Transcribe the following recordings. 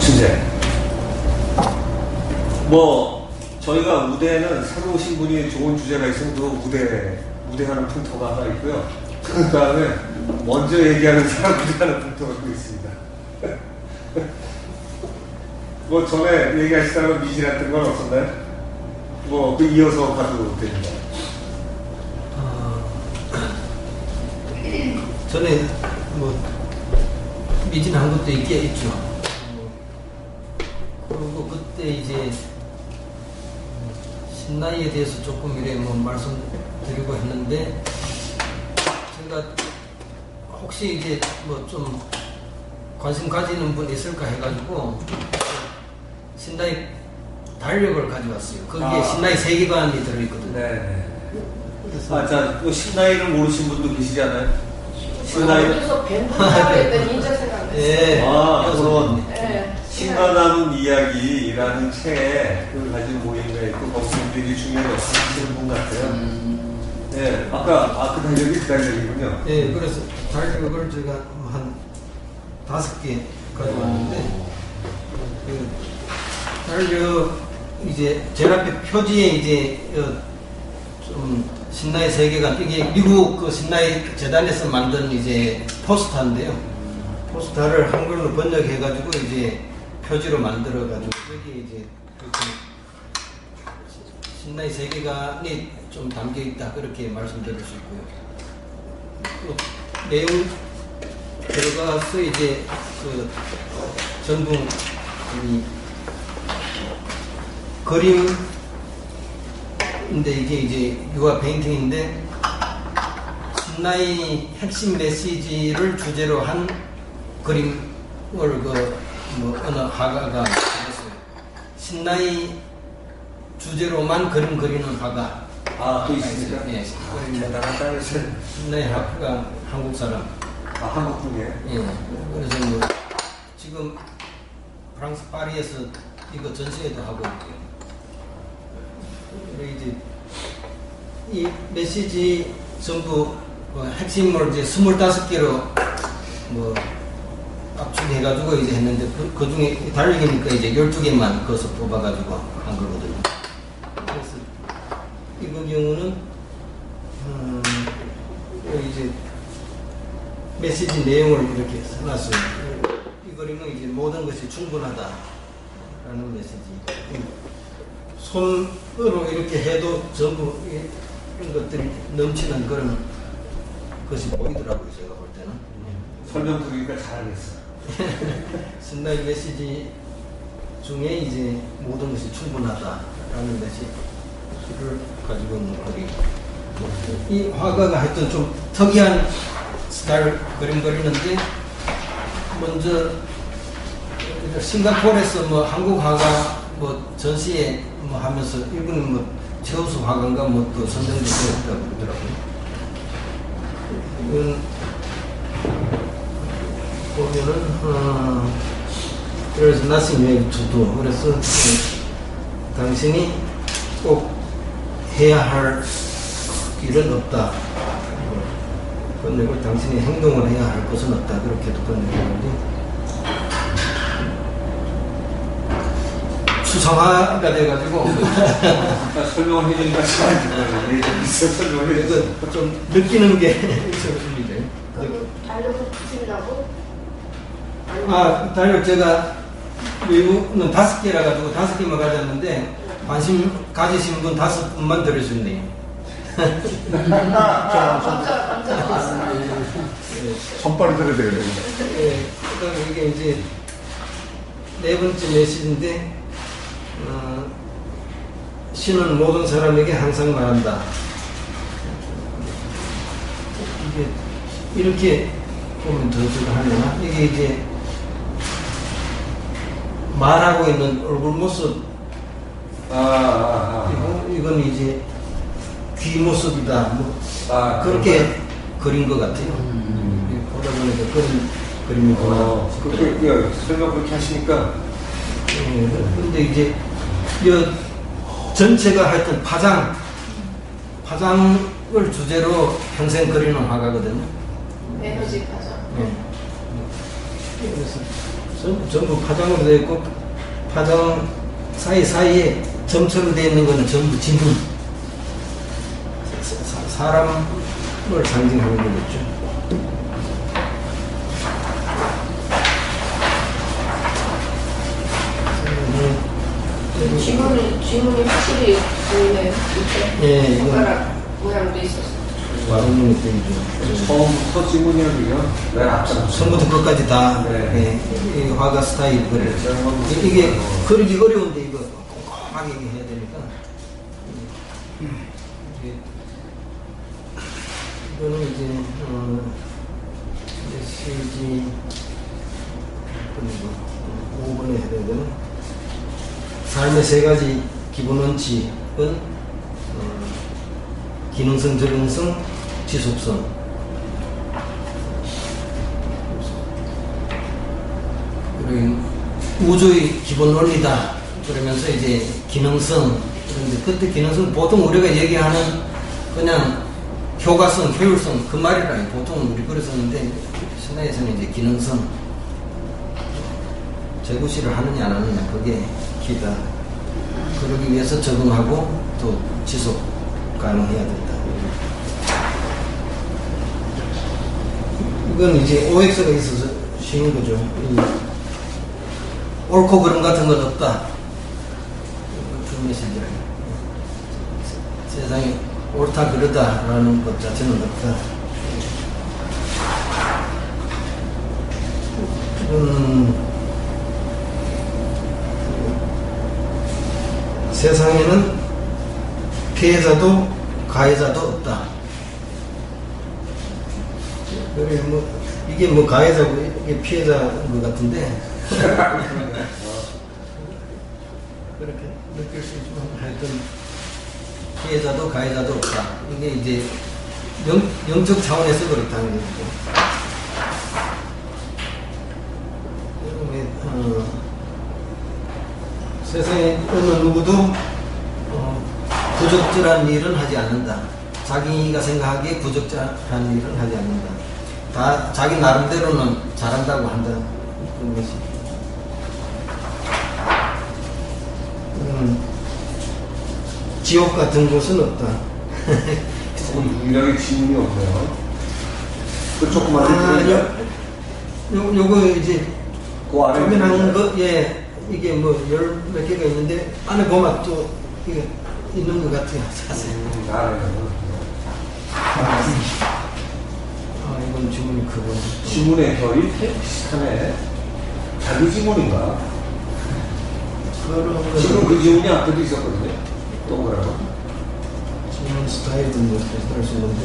주제. 뭐 저희가 무대에는 새로 오신 분이 좋은 주제가 있으면 그 무대하는 푼터가 하나 있고요. 그 다음에 먼저 얘기하는 사람 무대하는 푼터가 또 있습니다. 뭐 전에 얘기하시다가 미진했던 건 없었나요? 뭐 그 이어서 가도 됩니다. 전에 뭐 미진한 것도 있죠. 그리고 그때 이제 신나이에 대해서 조금 이래 뭐 말씀드리고 했는데, 제가 혹시 이제 뭐 좀 관심 가지는 분 있을까 해가지고 신나이 달력을 가져왔어요. 거기에 신나이 세계관이 들어있거든요. 네. 자, 신나이를 모르신 분도 계시지 않아요? 신나이. 그래서 밴드라고 했더니 인자 생각났어요. 네. 그런 네. 신과 남은 이야기라는 책에 그걸 가진 모임에 있고 거기서 굉장히 중요한 역할을 하시는 분 같아요. 네. 아까 그 달력이 그 달력이군요. 네. 그래서 달력을 제가 한 5개 가져왔는데, 그 달력 이제 제일 앞에 표지에 이제 좀 신나이 세계관, 이게 미국 그 신나이 재단에서 만든 이제 포스터인데요. 포스터를 한글로 번역해가지고 이제 표지로 만들어가지고 여기 이제 신나이 세계관이 좀 담겨 있다, 그렇게 말씀드릴 수 있고요. 또 내용 들어가서 이제 그 전부 이 그림인데, 이게 이제 유화 페인팅인데 신나이 핵심 메시지를 주제로 한 그림을 뭐 어느 화가가 그렸어요. 신나이 주제로만 그림 그리는 화가. 또 있습니까? 예. 대단하다. 신나이 화가 한국 사람. 한국 분이에요? 예. 그래서 뭐 지금 프랑스 파리에서 이거 전시회도 하고 있고요. 이제 이 메시지 전부 핵심을 이제 25개로 뭐 압축해가지고 이제 했는데, 그 중에 달력이니까 이제 12개만 그것을 뽑아가지고 한 거거든요. 그래서 이거 경우는 이제 메시지 내용을 이렇게 써놨어요. 이 그림은 이제 모든 것이 충분하다라는 메시지. 손으로 이렇게 해도 전부 이런 것들이 넘치는 그런 것이 보이더라고요, 제가 볼 때는. 설명 드리니까 잘하겠어. 신나이 메시지 중에 이제 모든 것이 충분하다라는 메시지를 가지고 있는 그림. 이 화가가 하여튼 좀 특이한 스타일 그림 그리는데, 먼저 싱가포르에서 뭐 한국 화가 뭐 전시회 뭐 하면서 일본이 뭐 최우수 화가인가 뭐 또 선정도 되었다고 그러더라고요. 이건 보면은 그래서 nothing you to do. 그래서 당신이 꼭 해야 할 일은 없다. 그리고 당신이 행동을 해야 할 것은 없다. 그렇게도 건네는데, 수성화가 돼가지고 설명을 해주니까 시간이 설명을 해주니까 좀 느끼는 게 있습니다. 달력을 주시려고? 달력 제가 외우는 5개라 가지고 5개만 가졌는데, 관심 가지신 분 5분만 들으셨네요. 감자 손발을 들어야 되겠네요. 네, 그다음에 이게 이제 4번째 메시지인데, 신은 모든 사람에게 항상 말한다. 이게 이렇게 보면 더 저거 하려나? 이게 이제 말하고 있는 얼굴 모습. 이건 이제 귀 모습이다. 뭐 그렇게 그린 것 같아요. 보다 보니까 그런 그림이구나. 그렇게 설명 그렇게 하시니까. 근데 이제 전체가 하여튼 파장을 주제로 평생 그리는 화가거든요. 에너지 파장. 네. 그래서 전부 파장으로 되어 있고 파장 사이사이에 점처럼 되어 있는 거는 전부 지문. 사람을 상징하는 거겠죠. 지문이 확실히 보이네요. 예, 이건 손가락 모양도 있었어. 와르는 느낌이죠. 처음부터 지문이라고요? 맨 앞장. 처음부터 끝까지 다 네. 이 화가 스타일 그래. 이게 그리기 어려운데 이거 꼼꼼하게 해야 되니까. 이거는 이제 메시지 5번에 해야 되는 삶의 세 가지 기본 원칙은 기능성, 적응성, 지속성. 그리고 우주의 기본 원리다. 그러면서 이제 기능성. 그런데 그때 기능성 보통 우리가 얘기하는 그냥 효과성, 효율성 그 말이라 보통 우리 그랬었는데 신화에서는 이제 기능성. 재구시를 하느냐 안 하느냐 그게 기다. 그러기 위해서 적응하고 또 지속 가능해야 된다. 이건 이제 OX가 있어서 쉬운 거죠. 옳고 그름 같은 건 없다. 그 메시지를. 세상에 옳다 그르다라는 것 자체는 없다. 세상에는 피해자도 가해자도 없다. 그래 이게 뭐 가해자고 이게 피해자인 것 같은데 그렇게 느낄 수 있지만 하여튼 피해자도 가해자도 없다. 이게 이제 영적 차원에서 그렇다는 거죠. 세상에 어느 누구도 부적절한 일은 하지 않는다. 자기가 생각하기에 부적절한 일은 하지 않는다. 다 자기 나름대로는 잘한다고 한다. 그런 것이. 지옥 같은 곳은 없다. 유일하게 지문이 없네요. 그 조그마한 요거 이제 그 안에 조민한 거, 예, 이게 뭐 열 몇 개가 있는데 안에 보면 또 이게 있는 것 같아요. 자세히. 이건 지문이 크고. 지문의 별이 비슷하네. 자기 지문인가? 지금 그 지문이 앞에도 있었거든요. 동그란 거. 지문 스타일은 뭐 비슷할 수 있는데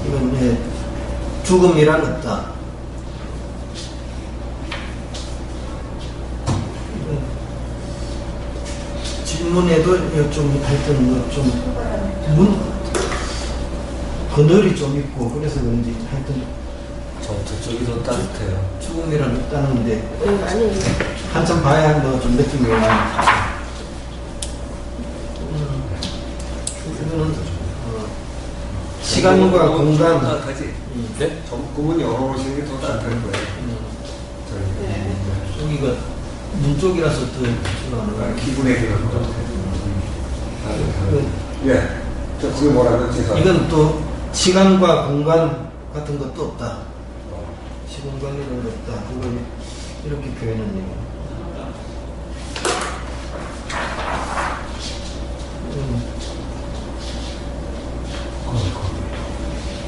이건 예, 죽음이란 없다. 질문에도 좀 하여튼 좀 그늘이 좀 있고 그래서 그런지 하여튼 저쪽이 더 따뜻해요. 죽음이란 없다는데 아니 한참 봐야 뭐 좀 느낌이 와요. 이거는 시간과 공간. 따뜻하지? 네? 정금은 열어놓으시는 게 더 따뜻할 거예요. 여기가 문 쪽이라서 더 좋아하는 거예요. 기분의 그런 거. 예. 저 그게 뭐라고 제가. 이건 또 시간과 공간 같은 것도 없다. 시공간이라는 게 없다. 그걸 이렇게 표현한 얘기예요.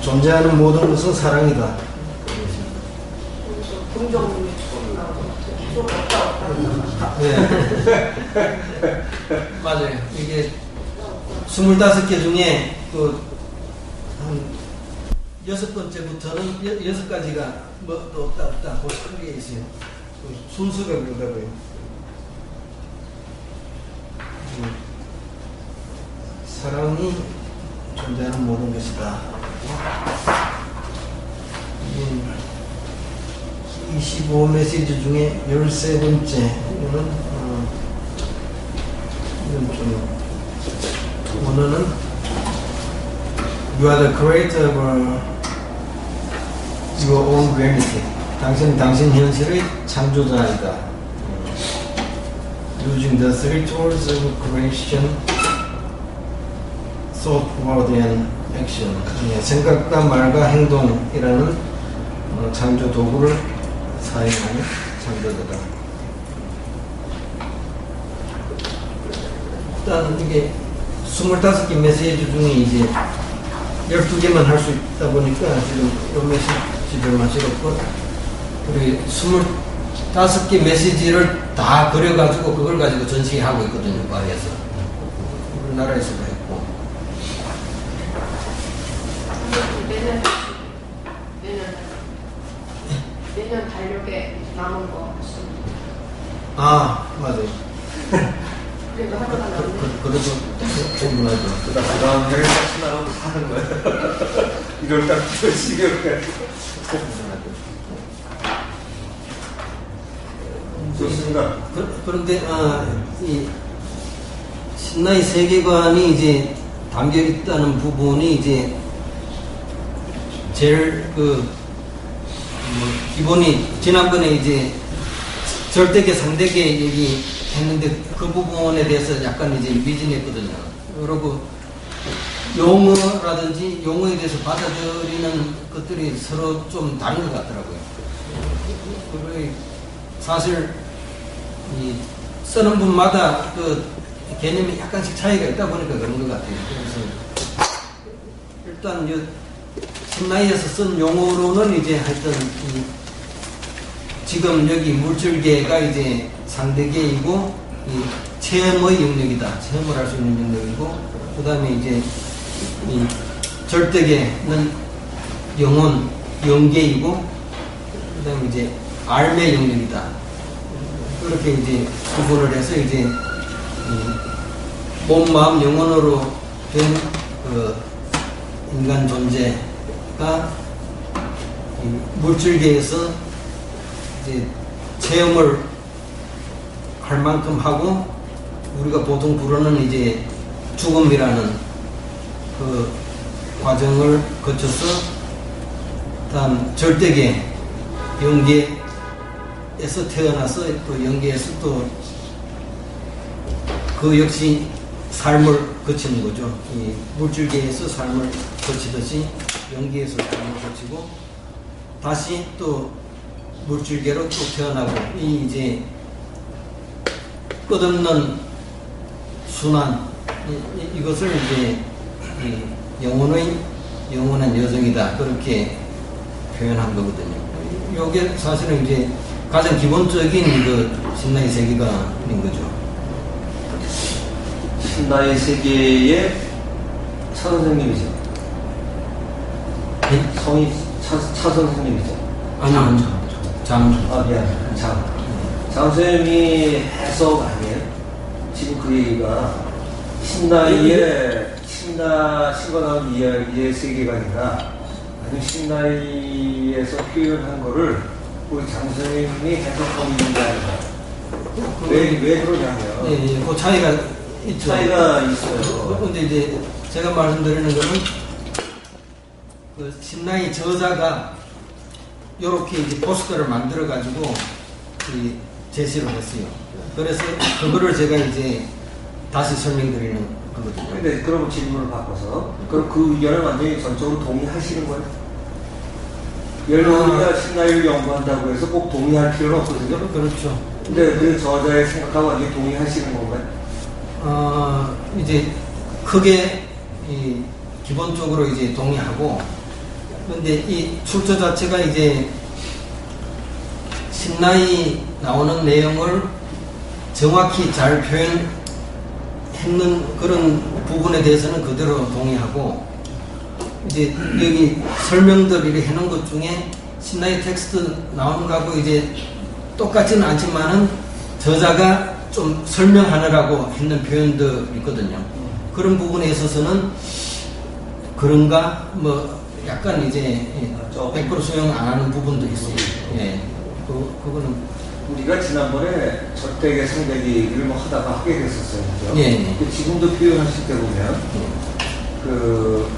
존재하는 모든 것은 사랑이다. 긍정문이 처음 나오고 계속 없다. 네. 맞아요. 이게 25개 중에 또 한 6번째부터는 6가지가 뭐 또 없다 그 크게 있어요. 그 순서가 그런다고요. 사랑이 존재하는 모든 것이다. 25 메시지 중에 13번째 이거는 이건 좀 원어는 You are the creator of your own reality. 당신 현실의 창조자이다. Using the three tools of creation, thought, word, and action. 생각과 말과 행동이라는 창조 도구를 사용하는 창조자다. 일단 이게 25개 메시지 중에 이제 12개만 할 수 있다 보니까 지금 이 메시지들만 찍었고, 우리 25개 메시지를 다 그려가지고 그걸 가지고 전시하고 있거든요, 파리에서. 우리나라에서도 했고. 내년 달력에 남은 거. 아, 맞아요. 그래도 하루가 남네. 그래도 충분하죠. 그 다음 해를 같이 나가고 사는 거야. 1월달부터 12월까지. 좋습니다. 그런데 이 신나의 세계관이 이제 담겨 있다는 부분이 이제 제일 기본이 지난번에 이제 절대계 상대계 얘기했는데 그 부분에 대해서 약간 이제 미진했거든요. 그리고 용어라든지 용어에 대해서 받아들이는 것들이 서로 좀 다른 것 같더라고요. 그리고 사실 이 쓰는 분마다 그 개념이 약간씩 차이가 있다 보니까 그런 것 같아요. 그래서 일단 신나이에서 쓴 용어로는 이제 하여튼 지금 여기 물질계가 이제 상대계이고 이 체험의 영역이다. 체험을 할 수 있는 영역이고, 그 다음에 이제 이 절대계는 영혼, 영계이고, 그 다음에 이제 알의 영역이다. 그렇게 이제 구분을 해서 이제 몸, 마음, 영혼으로 된 인간 존재가 물질계에서 이제 체험을 할 만큼 하고, 우리가 보통 부르는 이제 죽음이라는 그 과정을 거쳐서 다음 절대계, 영계에서 태어나서 또 영계에서 또 그 역시 삶을 거치는 거죠. 이 물질계에서 삶을 거치듯이 영계에서 삶을 거치고 다시 또 물질계로 또 태어나고, 이 이제 끝없는 순환, 이것을 이제 영원한 여정이다, 그렇게 표현한 거거든요. 이게 사실은 이제 가장 기본적인 그 신나의 세계관인 거죠. 신나의 세계의 차 선생님이죠. 네? 성이 차 선생님이죠. 아니요, 장. 미안. 장 선생님이 해석 아니에요? 지금 그 얘기가 신과 나온 이야기의 세계관이다, 아니면 신나이에서 표현한 거를 우리 장 선생님이 해석하고 있는 게 아니라 왜 그러냐면, 네, 그 차이가 있죠. 차이가 있어요. 근데 이제 제가 말씀드리는 거는 그 신나의 저자가 이렇게 이제 포스터를 만들어 가지고 제시를 했어요. 그래서 그거를 제가 이제 다시 설명드리는 거거든요. 근데 그럼 질문을 바꿔서, 그럼 그 의견을 완전히 전적으로 동의하시는 거예요? 우리가 신나이를 연구한다고 해서 꼭 동의할 필요는 없거든요. 그렇죠. 근데 그 저자의 생각하고 완전히 동의하시는 건가요? 이제 크게 기본적으로 이제 동의하고, 근데 이 출처 자체가 이제 신나이 나오는 내용을 정확히 잘 표현했는 그런 부분에 대해서는 그대로 동의하고, 이제 여기 설명들 이렇게 해놓은 것 중에 신나이 텍스트 나오는 거하고 이제 똑같지는 않지만은 저자가 좀 설명하느라고 했는 표현도 있거든요. 그런 부분에 있어서는 그런가 뭐 약간 이제 100% 수용 안 하는 부분도 있어요. 예, 그거는 우리가 지난번에 절대계 상대계 얘기를 뭐 하다가 하게 됐었어요. 그죠? 예. 지금도 표현하실 때 보면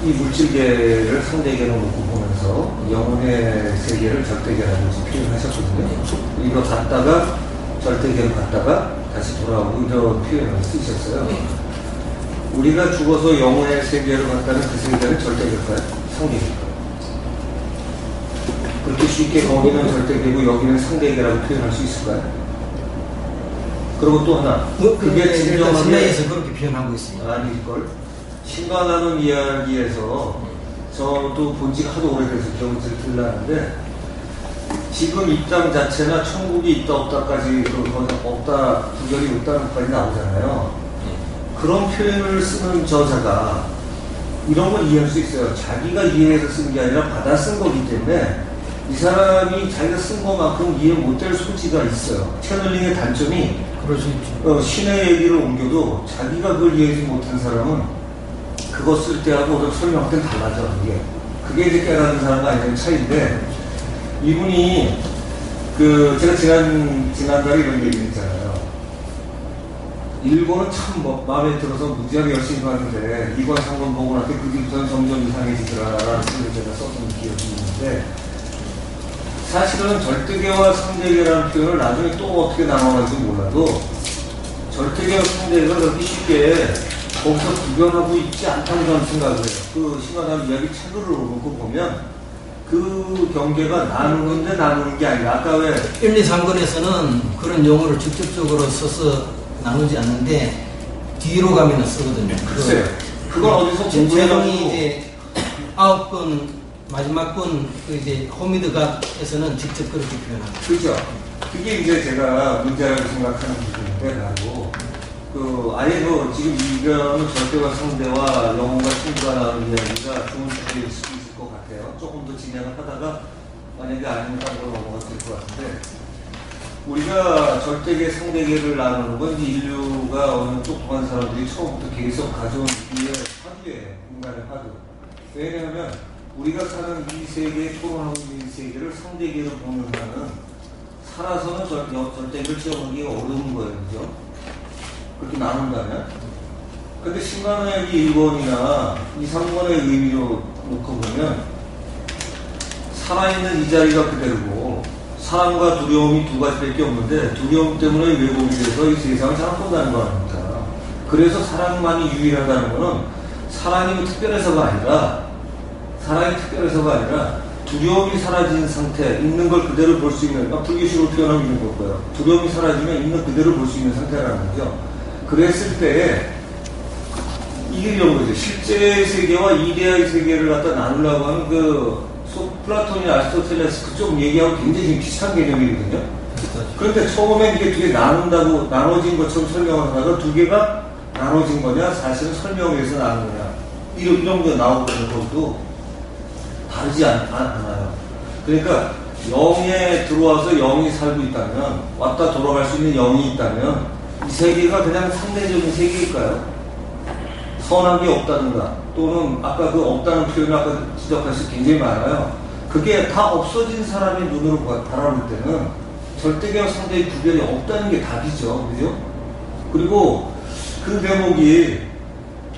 이 물질계를 상대계로 놓고 보면서 영혼의 세계를 절대계라고 표현하셨거든요. 이거 갔다가 절대계로 갔다가 다시 돌아오고 이런 표현을 쓰셨어요. 우리가 죽어서 영혼의 세계로 갔다는 그 세계는 절대계일까요? 상대계일까요? 그렇게 쉽게 거기는 절대계고 여기는 상대계라고 표현할 수 있을까요? 그리고 또 하나, 그게 진정하게 신화에서 그렇게 표현하고 있습니다. 아닐걸? 신과 나눈 이야기에서 저도 본 지가 하도 오래돼서 기억이 들라는데 지금 이 땅 자체나 천국이 있다 없다까지 없다 구별이 없다는 것까지 나오잖아요. 그런 표현을 쓰는 저자가 이런 걸 이해할 수 있어요. 자기가 이해해서 쓴 게 아니라 받아 쓴 거기 때문에 이 사람이 자기가 쓴 것만큼 이해 못할 소지가 있어요. 채널링의 단점이 그럴 수 있죠. 신의 얘기를 옮겨도 자기가 그걸 이해하지 못한 사람은 그거 쓸 때하고 설명할 땐 달라져. 그게 이제 깨닫는 사람과 아니면 차이인데 이분이 제가 지난달에 이런 얘기를 했잖아요. 일본은 참 마음에 들어서 무지하게 열심히 하는데 2권 3권 보고 나서 그 뒤부터는 점점 이상해지더라라는 소리를 제가 썼던 기억이 있는데 사실은 절대계와 상대계라는 표현을 나중에 또 어떻게 나눠갈지 몰라도 절대계와 상대계가 그렇게 쉽게 거기서 구별하고 있지 않다고 저는 생각을 해요. 그 신화당 이야기 책을 놓고 보면 그 경계가 나누는 게 아니라 아까 왜 1, 2, 3권에서는 그런 용어를 직접적으로 써서 나누지 않는데 뒤로 가면 쓰거든요. 글쎄요. 그건 어디서 최종이 이제 9권 마지막 권 이제 호미드각에서는 직접 그렇게 표현합니다. 그렇죠. 그게 이제 제가 문제라고 생각하는 부분인데 나고 아예 지금 이거는 절대와 상대와 영혼과 친구가 나오는 이야기가 좋은 주제일 수도 있을 것 같아요. 조금 더 진행을 하다가 만약에 아니면 딴 걸로 넘어가 될 것 같은데 우리가 절대계 상대계를 나누는 건 인류가 어느 똑똑한 사람들이 처음부터 계속 가져온 우리의 화두예요. 인간의 화두. 왜냐하면 우리가 사는 이 세계에 토론하고 있는 이 세계를 상대계로 보는 한은 살아서는 절대계를 채워가기가 어려운 거예요. 그죠? 그렇게 나눈다면. 근데 신간의기 1권이나 2, 3권의 의미로 놓고 보면 살아있는 이 자리가 그대로고 사랑과 두려움이 두 가지밖에 없는데 두려움 때문에 왜곡이 돼서 이 세상을 잘 안 본다는 거 아닙니까? 그래서 사랑만이 유일하다는 거는 사랑이 특별해서가 아니라 두려움이 사라진 상태, 있는 걸 그대로 볼 수 있는, 불교식으로 표현하면 있는 거고요. 두려움이 사라지면 있는 그대로 볼 수 있는 상태라는 거죠. 그랬을 때에 이게 이런 거죠. 실제 세계와 이데아의 세계를 갖다 나누려고 하는 플라톤이나 아리스토텔레스 그쪽 얘기하고 굉장히 비슷한 개념이거든요. 그런데 처음엔 이게 두 개 나눠진 것처럼 설명을 하다가 두 개가 나눠진 거냐, 사실은 설명을 위해서 나눈 거냐, 이런 게 나오거든요. 그것도 다르지 않아요. 그러니까 영에 들어와서 영이 살고 있다면, 왔다 돌아갈 수 있는 영이 있다면 이 세계가 그냥 상대적인 세계일까요? 선한 게 없다든가 또는 아까 그 없다는 표현을 아까 지적하실 굉장히 많아요. 그게 다 없어진 사람의 눈으로 바라볼 때는 절대계와 상대의 구별이 없다는 게 답이죠. 그죠? 그리고 그 대목이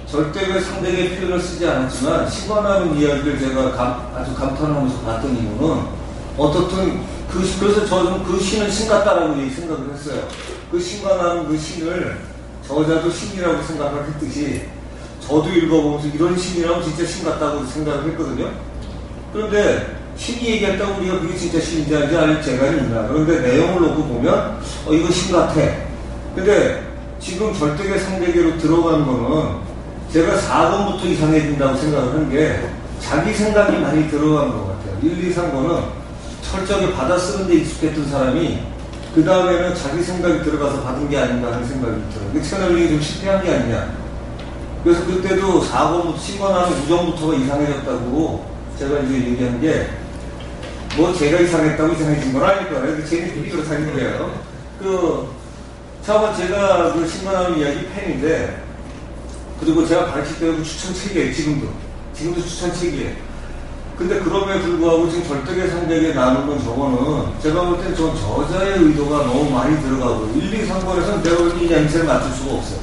절대계 상대계 표현을 쓰지 않았지만 시관하는 이야기를 제가 아주 감탄하면서 봤던 이유는 어떻든 그래서 저는 그 신은 신 같다라고 생각을 했어요. 그 신관하는 그 신을 저자도 신이라고 생각을 했듯이 저도 읽어보면서 이런 신이라면 진짜 신 같다고 생각을 했거든요. 그런데 신이 얘기했다고 우리가 그게 진짜 신인지 아닐 재간이 있나. 그런데 내용을 놓고 보면 이거 신 같아. 근데 지금 절대계 상대계로 들어간 거는 제가 4권부터 이상해진다고 생각을 한 게 자기 생각이 많이 들어간 것 같아요. 1, 2, 3권은 철저하게 받아 쓰는 데 익숙했던 사람이 그 다음에는 자기 생각이 들어가서 받은 게 아닌가 하는 생각이 들어요. 그 채널링이 좀 실패한 게 아니냐. 그래서 그때도 4권부터 신관하는 우정부터가 이상해졌다고 제가 이제 얘기한 게 제가 이상했다고 이상해진 건 아닐 거예요. 재밌게 그렇다는 거예요. 제가 그 신관하는 이야기 팬인데 그리고 제가 가르칠 때도 추천책이에요. 지금도 추천책이에요. 근데 그럼에도 불구하고 지금 절대계 상대계 나누는 저거는 제가 볼 땐 저 저자의 의도가 너무 많이 들어가고 1, 2, 3권에서는 내가 볼 때 이 양체를 맞출 수가 없어요.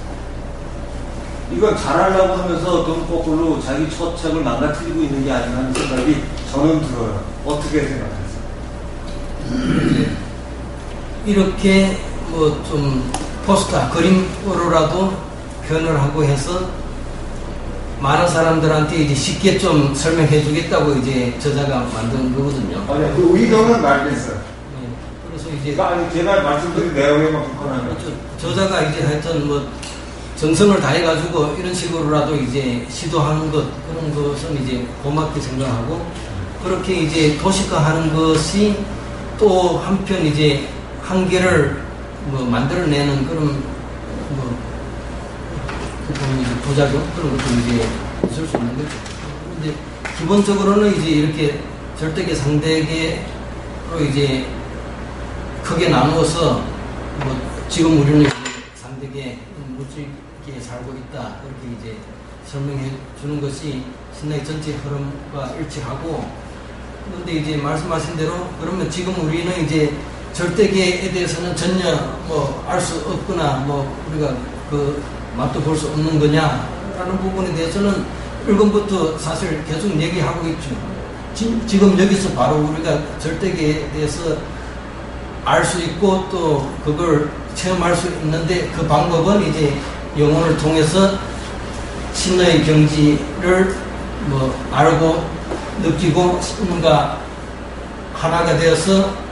이건 잘하려고 하면서 돈 거꾸로 자기 처책을 망가뜨리고 있는 게 아닌가 하는 생각이 저는 들어요. 어떻게 생각하세요? 이렇게 뭐 좀 포스터 그림으로라도 표현을 하고 해서 많은 사람들한테 이제 쉽게 좀 설명해 주겠다고 이제 저자가 만든 거거든요. 아니, 그 의도는 알겠어요. 네, 그래서 이제 아니, 제가 말씀드린 내용에만 국한하면. 저자가 이제 하여튼 뭐 정성을 다해가지고 이런 식으로라도 이제 시도하는 것, 그런 것은 이제 고맙게 생각하고, 그렇게 이제 도식화하는 것이 또 한편 이제 한계를 뭐 만들어내는 그런 뭐 이제 부작용 그런 것도 이제 있을 수 있는 거죠. 근데 기본적으로는 이제 이렇게 절대계 상대계로 이제 크게 나누어서 뭐 지금 우리는 이제 상대계 물질계에 살고 있다 그렇게 이제 설명해 주는 것이 신학의 전체 흐름과 일치하고, 그런데 이제 말씀하신 대로 그러면 지금 우리는 이제 절대계에 대해서는 전혀 뭐 알 수 없거나 뭐 우리가 그 맛도 볼 수 없는 거냐라는 부분에 대해서는 1권부터 사실 계속 얘기하고 있죠. 지금 여기서 바로 우리가 절대계에 대해서 알 수 있고 또 그걸 체험할 수 있는데, 그 방법은 이제 영혼을 통해서 신의 경지를 뭐 알고 느끼고 뭔가 하나가 되어서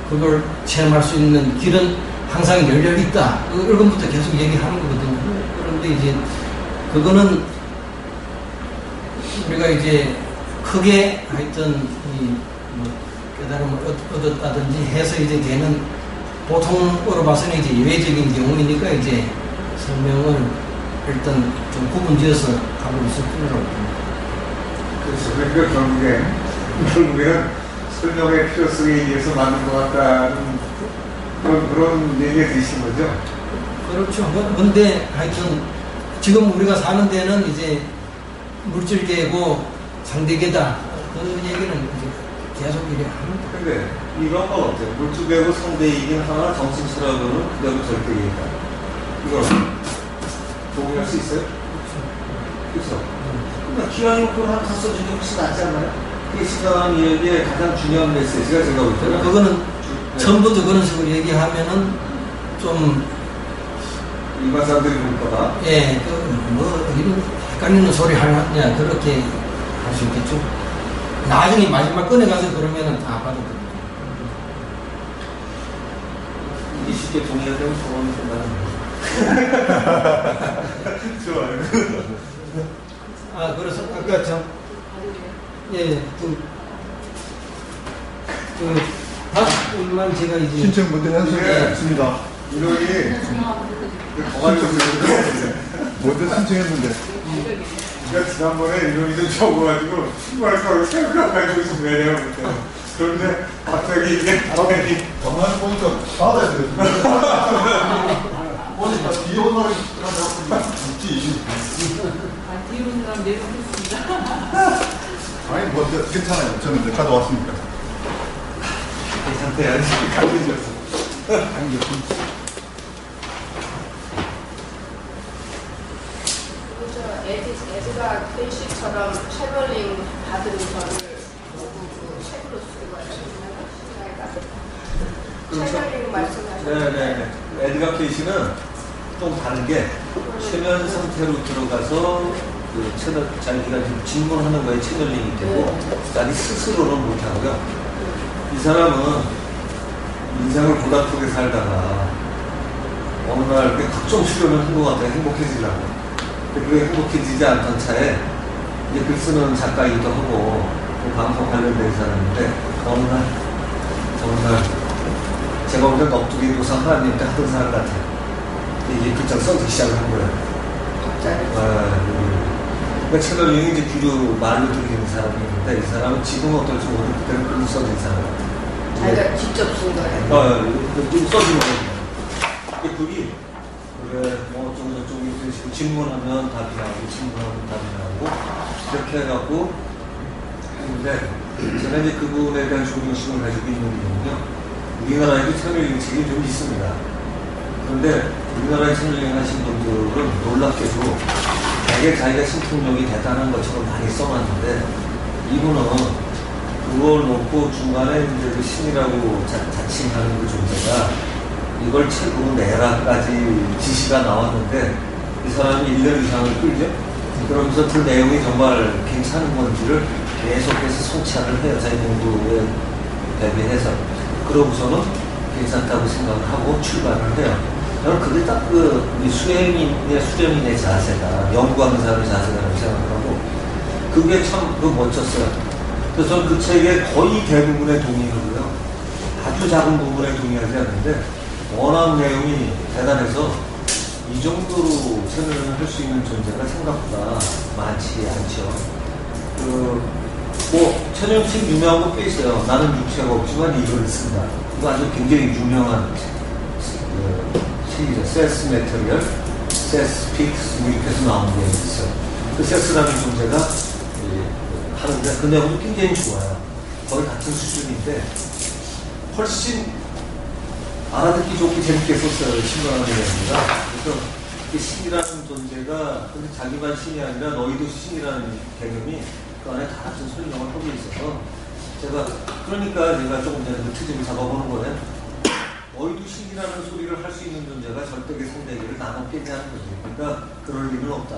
그걸 체험할 수 있는 길은 항상 열려 있다. 1권부터 계속 얘기하는 거거든요. 그런데 이제 그거는 우리가 이제 크게 하여튼 뭐 깨달음을 얻었다든지 해서 이제 되는, 보통으로 봐서는 이제 예외적인 경우이니까 이제 설명을 일단 좀 구분지어서 하고 있을 필요라고 봅니다. 그렇죠. 그러니까 결국에는 설명의 필요성에 의해서 만든 것 같다는 그런 얘기가 드신 거죠? 그렇죠. 근데 하여튼 지금 우리가 사는 데는 이제 물질계고 상대계다. 그 얘기는 이제 계속 이래 합니다. 근데 이런 건 어때요? 물질계고 상대이긴 하나 정신체라고는 그대로 절대계다. 이걸 동의할 수 있어요? 그렇죠. 그러니까 기왕이 그걸 하나 다 써주는 게 훨씬 낫지 않나요? 그게 신앙 이야기의 가장 중요한 메시지가 제가 볼 때는 그거는 처음부터 그런 식으로 얘기하면은 좀 일반 사람들이 볼 거다. 예, 뭐 이런 헷갈리는 소리 하냐 그렇게 할 수 있겠죠. 나중에 마지막 꺼내가서 그러면은 다 받아들여요. 이게 쉽게 동의하려면 소원이 된다는 좋아요. 아, 그래서 아까 예, 오늘만 제가 이제 신청 먼저 해주셨습니다. 이론이 먼저 신청했는데. 그러니까 지난번에 이론이 좀 적어가지고 신발가루 생각해가지고 좀 내려야 못해. 그런데 갑자기 이게 가만히 보니까 받아야 돼요. 보니까 뒤에 온 사람이 있지. 뒤로 온 사람 내려오겠습니다. 아니, 뭐, 괜찮아요. 저는 이제 가져왔으니까. 괜찮대. 아직 가르쳐줬어. 에드가 켄시처럼 쉐벌링 받은 저를 책으로 쓰고 하셨나요? 쉐벌링 말씀하셨는데 네네. 에드가 케이시는 좀 다른 게 최면 상태로 들어가서 그 채널, 자기가 지금 질문하는 거에 채널링이 되고 자기 스스로는 못하고요. 이 사람은 인생을 고달프게 살다가 어느 날 각종 수련을 한 것 같아요. 행복해지려고. 그게 행복해지지 않던 차에 이제 글 쓰는 작가이기도 하고 또 방송 관련된 사람인데 어느 날 제가 볼 때 넋두리 도상 하나님한테 하던 사람 같아요. 이게 글자를 써기 시작을 한 거예요. 그러니까 채널링이 이제 귀로 말로 들리는 사람이 있는데 이 사람은 지금 어떨지 모르고 그때는 글로 써진 사람. 자기가 직접 쓴 거예요. 좀 써주는 거예요. 그 글이 그래 뭐 어쩌고저쩌고 이런 식으로 질문하면 답이 나오고 질문하면 답이 나오고 이렇게 해갖고 했는데 제가 이제 그분에 대한 존경심을 가지고 있는 이유는요. 우리나라에도 채널링 책이 좀 있습니다. 그런데 우리나라에 채널링 하신 분들은 놀랍게도 되게 자기가 신통력이 대단한 것처럼 많이 써놨는데 이분은 그걸 놓고 중간에 이제 그 신이라고 자칭하는 그 존재가 이걸 책으로 내라까지 지시가 나왔는데 이 사람이 1년 이상을 끌죠. 그러면서 그 내용이 정말 괜찮은 건지를 계속해서 성찰을 해요. 자기 공부에 대비해서. 그러고서는 괜찮다고 생각을 하고 출발을 해요. 저는 그게 딱 그 수행인의 수련인의 자세다. 연구하는 사람의 자세다라고 생각을 하고 그게 참 멋졌어요. 그래서 저는 그 책의 거의 대부분에 동의하고요. 아주 작은 부분에 동의하지 않는데 워낙 내용이 대단해서 이 정도로 채널을 할 수 있는 존재가 생각보다 많지 않죠. 채널책 유명한 거 꽤 있어요. 나는 육체가 없지만 이걸 쓴다. 이거 아주 굉장히 유명한 책이죠. 세스 메터리얼, 세스 픽스 이렇게 해서 나온 게 있어요. 그 세스라는 존재가 하는데 그 내용도 굉장히 좋아요. 거의 같은 수준인데 훨씬 알아듣기 좋고 재밌게 썼어요. 신선한 내용입니다. 그래서 이 신이라는 존재가 근데 자기만 신이 아니라 너희도 신이라는 개념이 그 안에 다 같은 설명을 하고 있어서 그러니까 제가 조금 전에 그 트집을 잡아보는 거네. 너희도 신이라는 소리를 할 수 있는 존재가 절대의 상대기를 나눠 깨냐는 거지. 그러니까 그럴 리는 없다.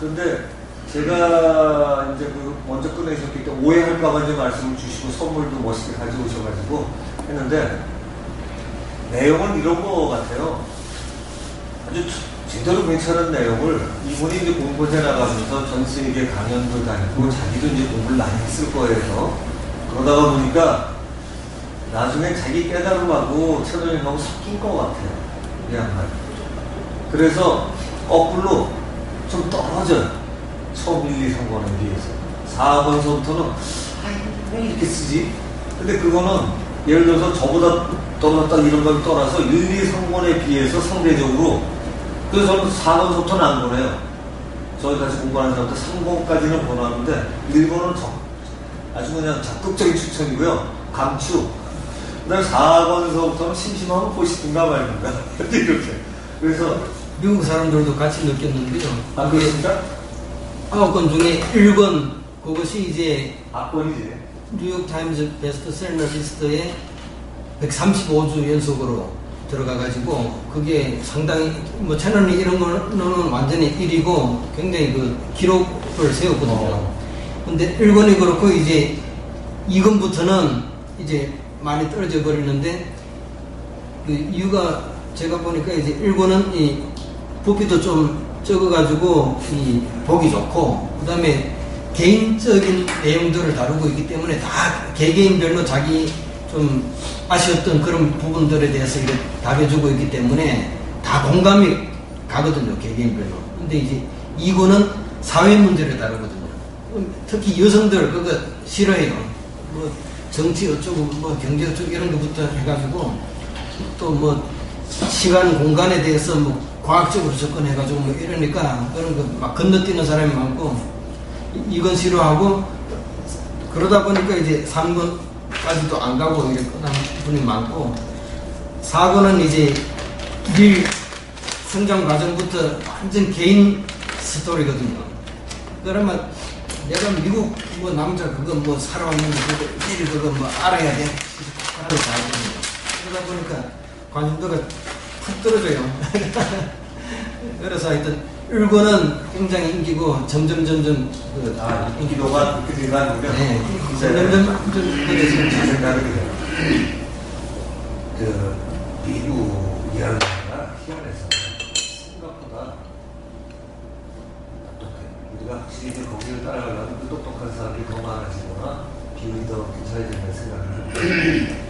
그런데 제가 이제 먼저 꺼내셨기 때문에 오해할까봐 이제 말씀을 주시고 선물도 멋있게 가져오셔가지고 했는데 내용은 이런 거 같아요. 아주 제대로 괜찮은 내용을 이분이 이제 공부해 나가면서 전 세계 강연도 다니고 자기도 이제 공부를 많이 했을 거예요. 그러다가 보니까 나중에 자기 깨달음하고 채널링하고 섞인 것 같아요. 이 양반. 그래서 거꾸로 좀 떨어져요. 처음 1, 2, 3권에 비해서. 4권서부터는 왜 이렇게 쓰지? 근데 그거는 예를 들어서 저보다 떨어졌다 이런 걸 떠나서 1, 2, 3권에 비해서 상대적으로 그래서 저는 4권서부터는 안 보내요. 저희 같이 공부하는 사람들 3권까지는 보내는데 1권은 아주 그냥 적극적인 추천이고요. 강추. 그 다음에 4권서부터는 심심하면 보시든가 말든가. 이렇게. 그래서 미국 사람들도 같이 느꼈는데요. 아, 그렇습니까? 9권 중에 1권 그것이 이제 악권이지. 뉴욕타임즈 베스트셀러 리스트에 135주 연속으로 들어가가지고 그게 상당히 채널이 이런 거는 완전히 1위고 굉장히 그 기록을 세웠거든요. 근데 1권이 그렇고 이제 2권부터는 이제 많이 떨어져 버리는데 그 이유가 제가 보니까 이제 1권은 이 부피도 좀 적어가지고 이 보기 좋고 그 다음에 개인적인 내용들을 다루고 있기 때문에 다 개개인별로 자기 좀 아쉬웠던 그런 부분들에 대해서 이렇게 답해주고 있기 때문에 다 공감이 가거든요. 개개인별로. 근데 이제 2권은 사회 문제를 다루거든요. 특히 여성들 그거 싫어해요. 뭐 정치 어쩌고 뭐 경제 어쩌고 이런 것부터 해가지고 또 뭐 시간 공간에 대해서 뭐 과학적으로 접근해가지고 뭐 이러니까 그런 거 막 건너뛰는 사람이 많고 이건 싫어하고 그러다 보니까 이제 3권까지도 안 가고 이렇게 끝나는 분이 많고 4권은 이제 일 성장 과정부터 완전 개인 스토리거든요. 그러면 내가 미국 뭐 남자 그거 뭐 살아왔는데 그거 뭐 알아야 돼. 그걸 다 알거든요. 그러다 보니까 관심도가 푹 떨어져요. 그래서 하여튼 1권은 굉장히 인기고 점점 인기도가 그렇게 들어가는군요. 네. 점점 지금 제 생각은 미국이라는 나라가 희한해서 생각보다 똑똑해. 우리가 확실히 이제 거기를 따라가려면 그 똑똑한 사람이 더 많아지거나 비율이 더 괜찮아진다는 생각을 하는데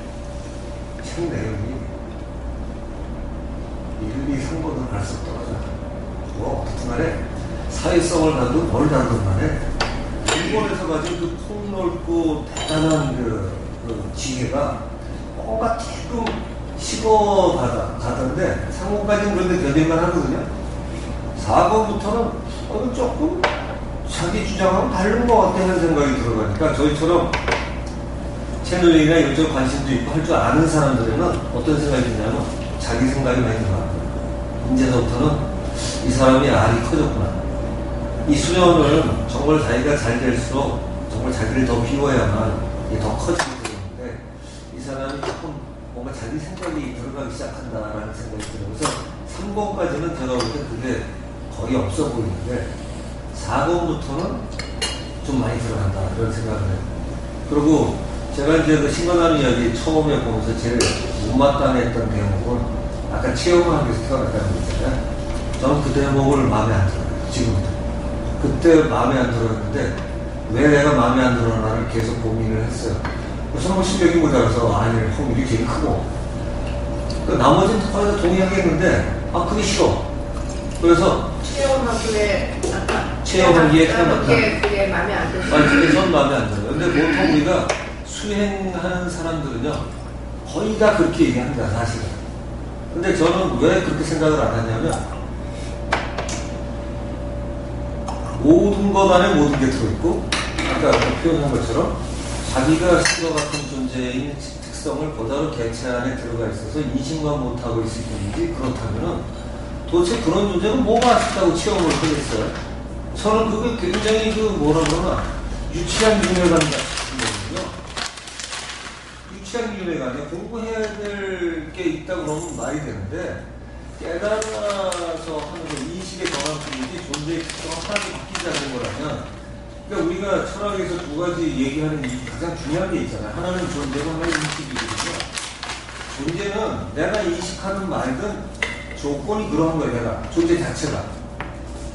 책 내용이 1, 2, 3권으로 갈수록 떨어져. 어떻든 간에 사회성을 다루든 뭘 다루든 간에 일본에서 가진 그 폭넓고 대단한 그 지혜가 뭔가 조금 식어가던데 3권까지는 그런데 견딜만 하거든요. 4권부터는 조금 자기 주장하고 다른 것 같아 하는 생각이 들어가니까 저희처럼 채널링이나 이런 관심도 있고 할 줄 아는 사람들에는 어떤 생각이 드냐면 자기 생각이 많이 들어갑니다. 이제서부터는 이 사람이 알이 커졌구나. 이 수련은 정말 자기가 잘 될수록 정말 자기를 더 비워야만 이게 더 커지게 되는데 이 사람이 조금 뭔가 자기 생각이 들어가기 시작한다라는 생각이 들어요. 그래서 3번까지는 제가 볼 때 그게 거의 없어 보이는데 4번부터는 좀 많이 들어간다 그런 생각을 해요. 그리고 제가 이제 그 신건하는 이야기 처음에 보면서 제일 못마땅했던 대목은 아까 체험을 위해서 태어났다는 거 있잖아요. 저는 그 대목을 마음에 안 들어요. 지금도. 그때 마음에 안 들었는데 왜 내가 마음에 안 들어나를 계속 고민을 했어요. 저는 뭐 실력이 모자라서 아니 확률이 제일 크고 그 나머지는 거의 다 동의하겠는데 그게 싫어. 그래서 체험하기에 약간 체험하기에 태어났다. 그게 마음에 안 들어요. 아니 그게 전 마음에 안 들어요. 근데 보통 우리가 수행하는 사람들은요 거의 다 그렇게 얘기합니다. 사실은. 근데 저는 왜 그렇게 생각을 안 하냐면 모든 것 안에 모든 게 들어있고 아까 표현한 것처럼 자기가 스스로 같은 존재인 특성을 그대로 개체 안에 들어가 있어서 인식만 못하고 있을 뿐이지 그렇다면은 도대체 그런 존재는 뭐가 싶다고 체험을 하겠어요? 저는 그게 굉장히 뭐라 그러나 유치한 윤회관 같은 거거든요. 유치한 윤회관에 공부해야 될 게 있다 그러면 말이 되는데 깨달아서 하는 거 인식의 변화뿐이지 존재의 특성은 하나도 바뀌지 않는 거라면 그러니까 우리가 철학에서 두 가지 얘기하는 가장 중요한 게 있잖아요. 하나는 존재고 하나는 인식이거든요. 존재는 내가 인식하는 말든 조건이 그런 거예요. 내가 존재 자체가.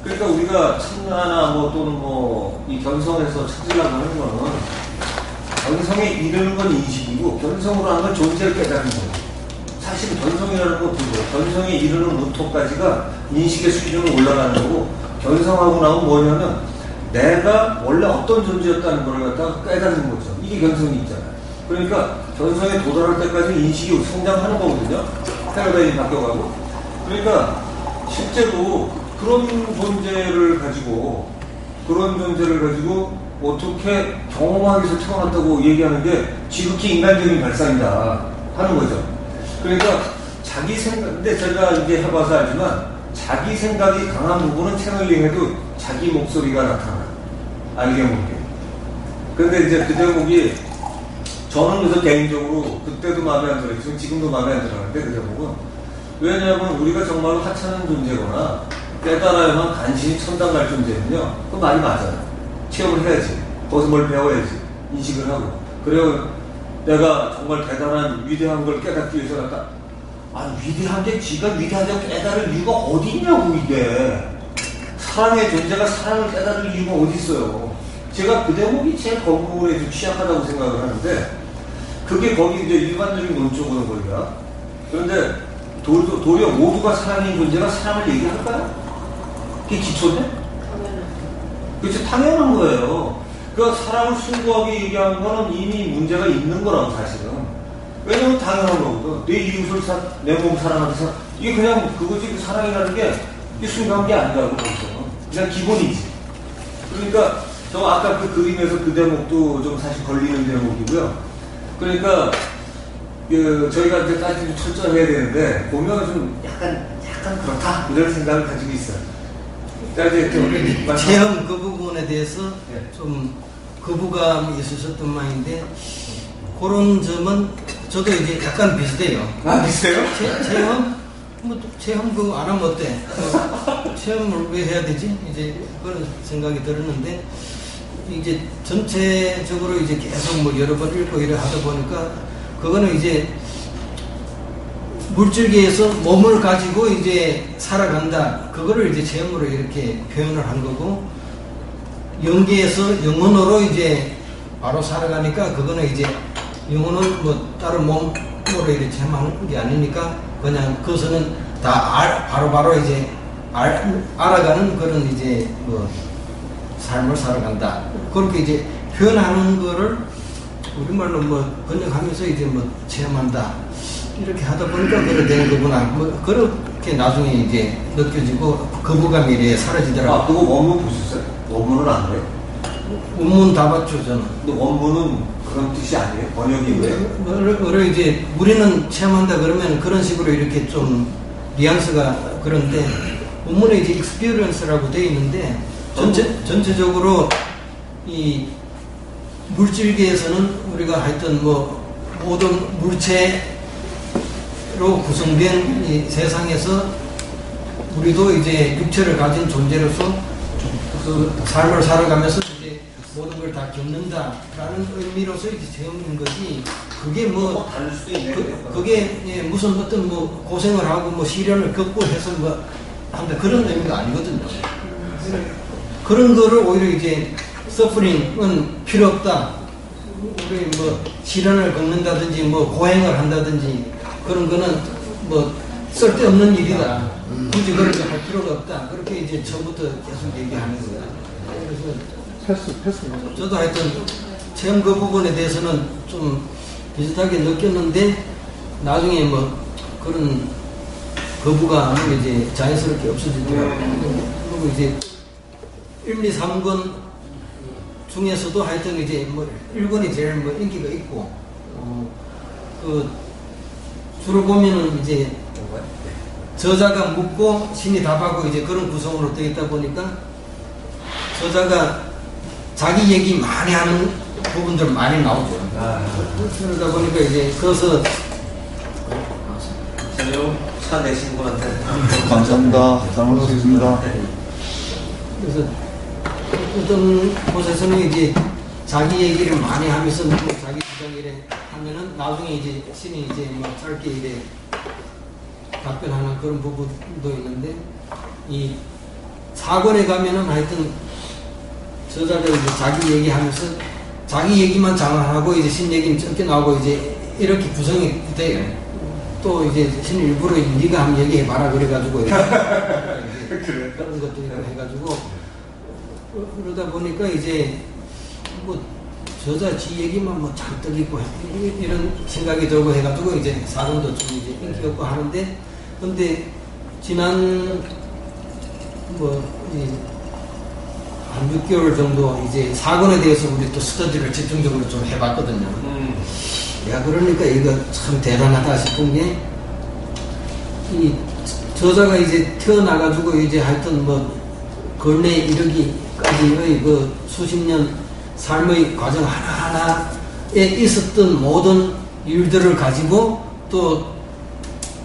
그러니까 우리가 참나나 또는 이 견성에서 찾으려고 하는 거는 견성에 이르는 건 인식이고 견성으로 하는 건 존재를 깨닫는 거예요. 사실 견성이라는 건 그거예요. 견성에 이르는 루토까지가 인식의 수준으로 올라가는 거고 견성하고 나면 뭐냐면 내가 원래 어떤 존재였다는 걸 갖다가 깨닫는 거죠. 이게 견성이 있잖아요. 그러니까 견성에 도달할 때까지 인식이 성장하는 거거든요. 패러다임이 바뀌어가고. 그러니까 실제로 그런 존재를 가지고 어떻게 경험하기 위해서 태어났다고 얘기하는 게 지극히 인간적인 발상이다 하는 거죠. 그러니까 자기 생각, 근데 제가 이제 해봐서 알지만 자기 생각이 강한 부분은 채널링해도 자기 목소리가 나타나. 알게 모르게. 근데 이제 그 대목이 저는 그래서 개인적으로 그때도 마음에 안 들었지만 지금도 마음에 안 들었는데 그 대목은 왜냐하면 우리가 정말로 하찮은 존재거나 깨달아야만 간신히 천당 갈 존재는요 그 말이 맞아요. 체험을 해야지. 거기서 뭘 배워야지. 인식을 하고. 그래야 내가 정말 대단한 위대한 걸 깨닫기 위해서 위대한 게 지가 위대하다고 깨달을 이유가 어디 있냐고 이게. 사랑의 존재가 사랑을 깨달을 이유가 어디 있어요. 제가 그 대목이 제일 건물에 좀 취약하다고 생각을 하는데 그게 거기 이제 일반적인 논조거든 거기가. 그런데 도리어 모두가 사랑인 존재가 사랑을 얘기할까요? 그게 기초네? 그렇죠. 당연한 거예요. 그러니까 사랑을 숭고하게 얘기하는 거는 이미 문제가 있는 거라고 사실은. 왜냐면 당연한 거거든. 내 이웃을 내 몸 사랑하는 사람. 이게 그냥 그거지. 그 사랑이라는 게 이게 숭고한 게 아니라고 보죠. 그냥 기본이지. 그러니까 저 아까 그 그림에서 그 대목도 좀 사실 걸리는 대목이고요. 그러니까 저희가 이제까지 좀 철저해야 되는데 보면 좀 약간 그렇다 이런 생각을 가지고 있어요. 체험 그 부분에 대해서 네. 좀 거부감이 있으셨던 모양인데 그런 점은 저도 이제 약간 비슷해요. 비슷해요? 체험 그거 안 하면 어때? 체험을 왜 해야 되지? 이제 그런 생각이 들었는데 이제 전체적으로 이제 계속 여러 번 읽고 이래 하다 보니까 그거는 이제 물질계에서 몸을 가지고 이제 살아간다. 그거를 이제 체험으로 이렇게 표현을 한 거고, 영계에서 영혼으로 이제 바로 살아가니까 그거는 이제 영혼은 다른 몸으로 이렇게 체험하는 게 아니니까 그냥 그것은 다 바로바로 이제 알아가는 그런 이제 삶을 살아간다. 그렇게 이제 표현하는 거를 우리말로 번역하면서 이제 체험한다. 이렇게 하다 보니까 그래 되는 거구나. 그렇게 나중에 이제 느껴지고 거부감이 이래 사라지더라고요. 그거 원문 보셨어요? 원문은 안 돼요? 원문 다 봤죠, 저는. 근데 원문은 그런 뜻이 아니에요? 번역이 왜? 이제 우리는 체험한다 그러면 그런 식으로 이렇게 좀 뉘앙스가 그런데 본문에 이제 experience라고 되어 있는데 전체적으로 이 물질계에서는 우리가 하여튼 뭐 모든 물체로 구성된 이 세상에서 우리도 이제 육체를 가진 존재로서 그 삶을 살아가면서 이제 모든 걸 다 겪는다라는 의미로서 이제 체험인 거지. 그게 뭐 다를 수도 있네. 그게 예, 무슨 어떤 뭐 고생을 하고 뭐 시련을 겪고 해서 뭐 한다 그런 의미가 아니거든요. 그런 거를 오히려 이제 서프링은 필요 없다. 우리 뭐 시련을 겪는다든지 뭐 고행을 한다든지 그런 거는 뭐 쓸데없는 일이다. 굳이 그렇게 할 필요가 없다. 그렇게 이제 처음부터 계속 얘기하는 거야. 그래서 패스. 저도 하여튼 체험 그 부분에 대해서는 좀 비슷하게 느꼈는데 나중에 뭐 그런 거부가 이제 자연스럽게 없어지더라고요. 그리고 이제 1, 2, 3권 중에서도 하여튼 이제 뭐 1권이 제일 뭐 인기가 있고 그 주로 보면은 이제 저자가 묻고 신이 답하고 이제 그런 구성으로 되어 있다 보니까 저자가 자기 얘기 많이 하는 부분들 많이 나오죠. 그러다 보니까 이제 그것을 차 내신 분한테 감사합니다. 잘 먹었습니다. 그래서 어떤 곳에서는 이제 자기 얘기를 많이 하면서 뭐 자기 주장 이래 하면은 나중에 이제 신이 이제 막 짧게 이래 답변하는 그런 부분도 있는데 이 4권에 가면은 하여튼 저자가 이제 자기 얘기하면서 자기 얘기만 장하고 이제 신 얘기는 적게 나오고 이제 이렇게 구성이 돼요. 또 이제 신 일부러 네가 한번 얘기해봐라 그래가지고 그런 것도 있고 해가지고 그러다 보니까 이제 뭐 저자 지 얘기만 뭐 잔뜩 있고 이런 생각이 들고 해가지고 이제 4권도 좀 이제 인기 없고 하는데 근데 지난 뭐 한 6개월 정도 이제 4권에 대해서 우리 또 스터디를 집중적으로 좀 해봤거든요. 야, 그러니까 이거 참 대단하다 싶은 게, 이 저자가 이제 태어나가지고 이제 하여튼 뭐, 근래 이르기까지의 그 수십 년 삶의 과정 하나하나에 있었던 모든 일들을 가지고 또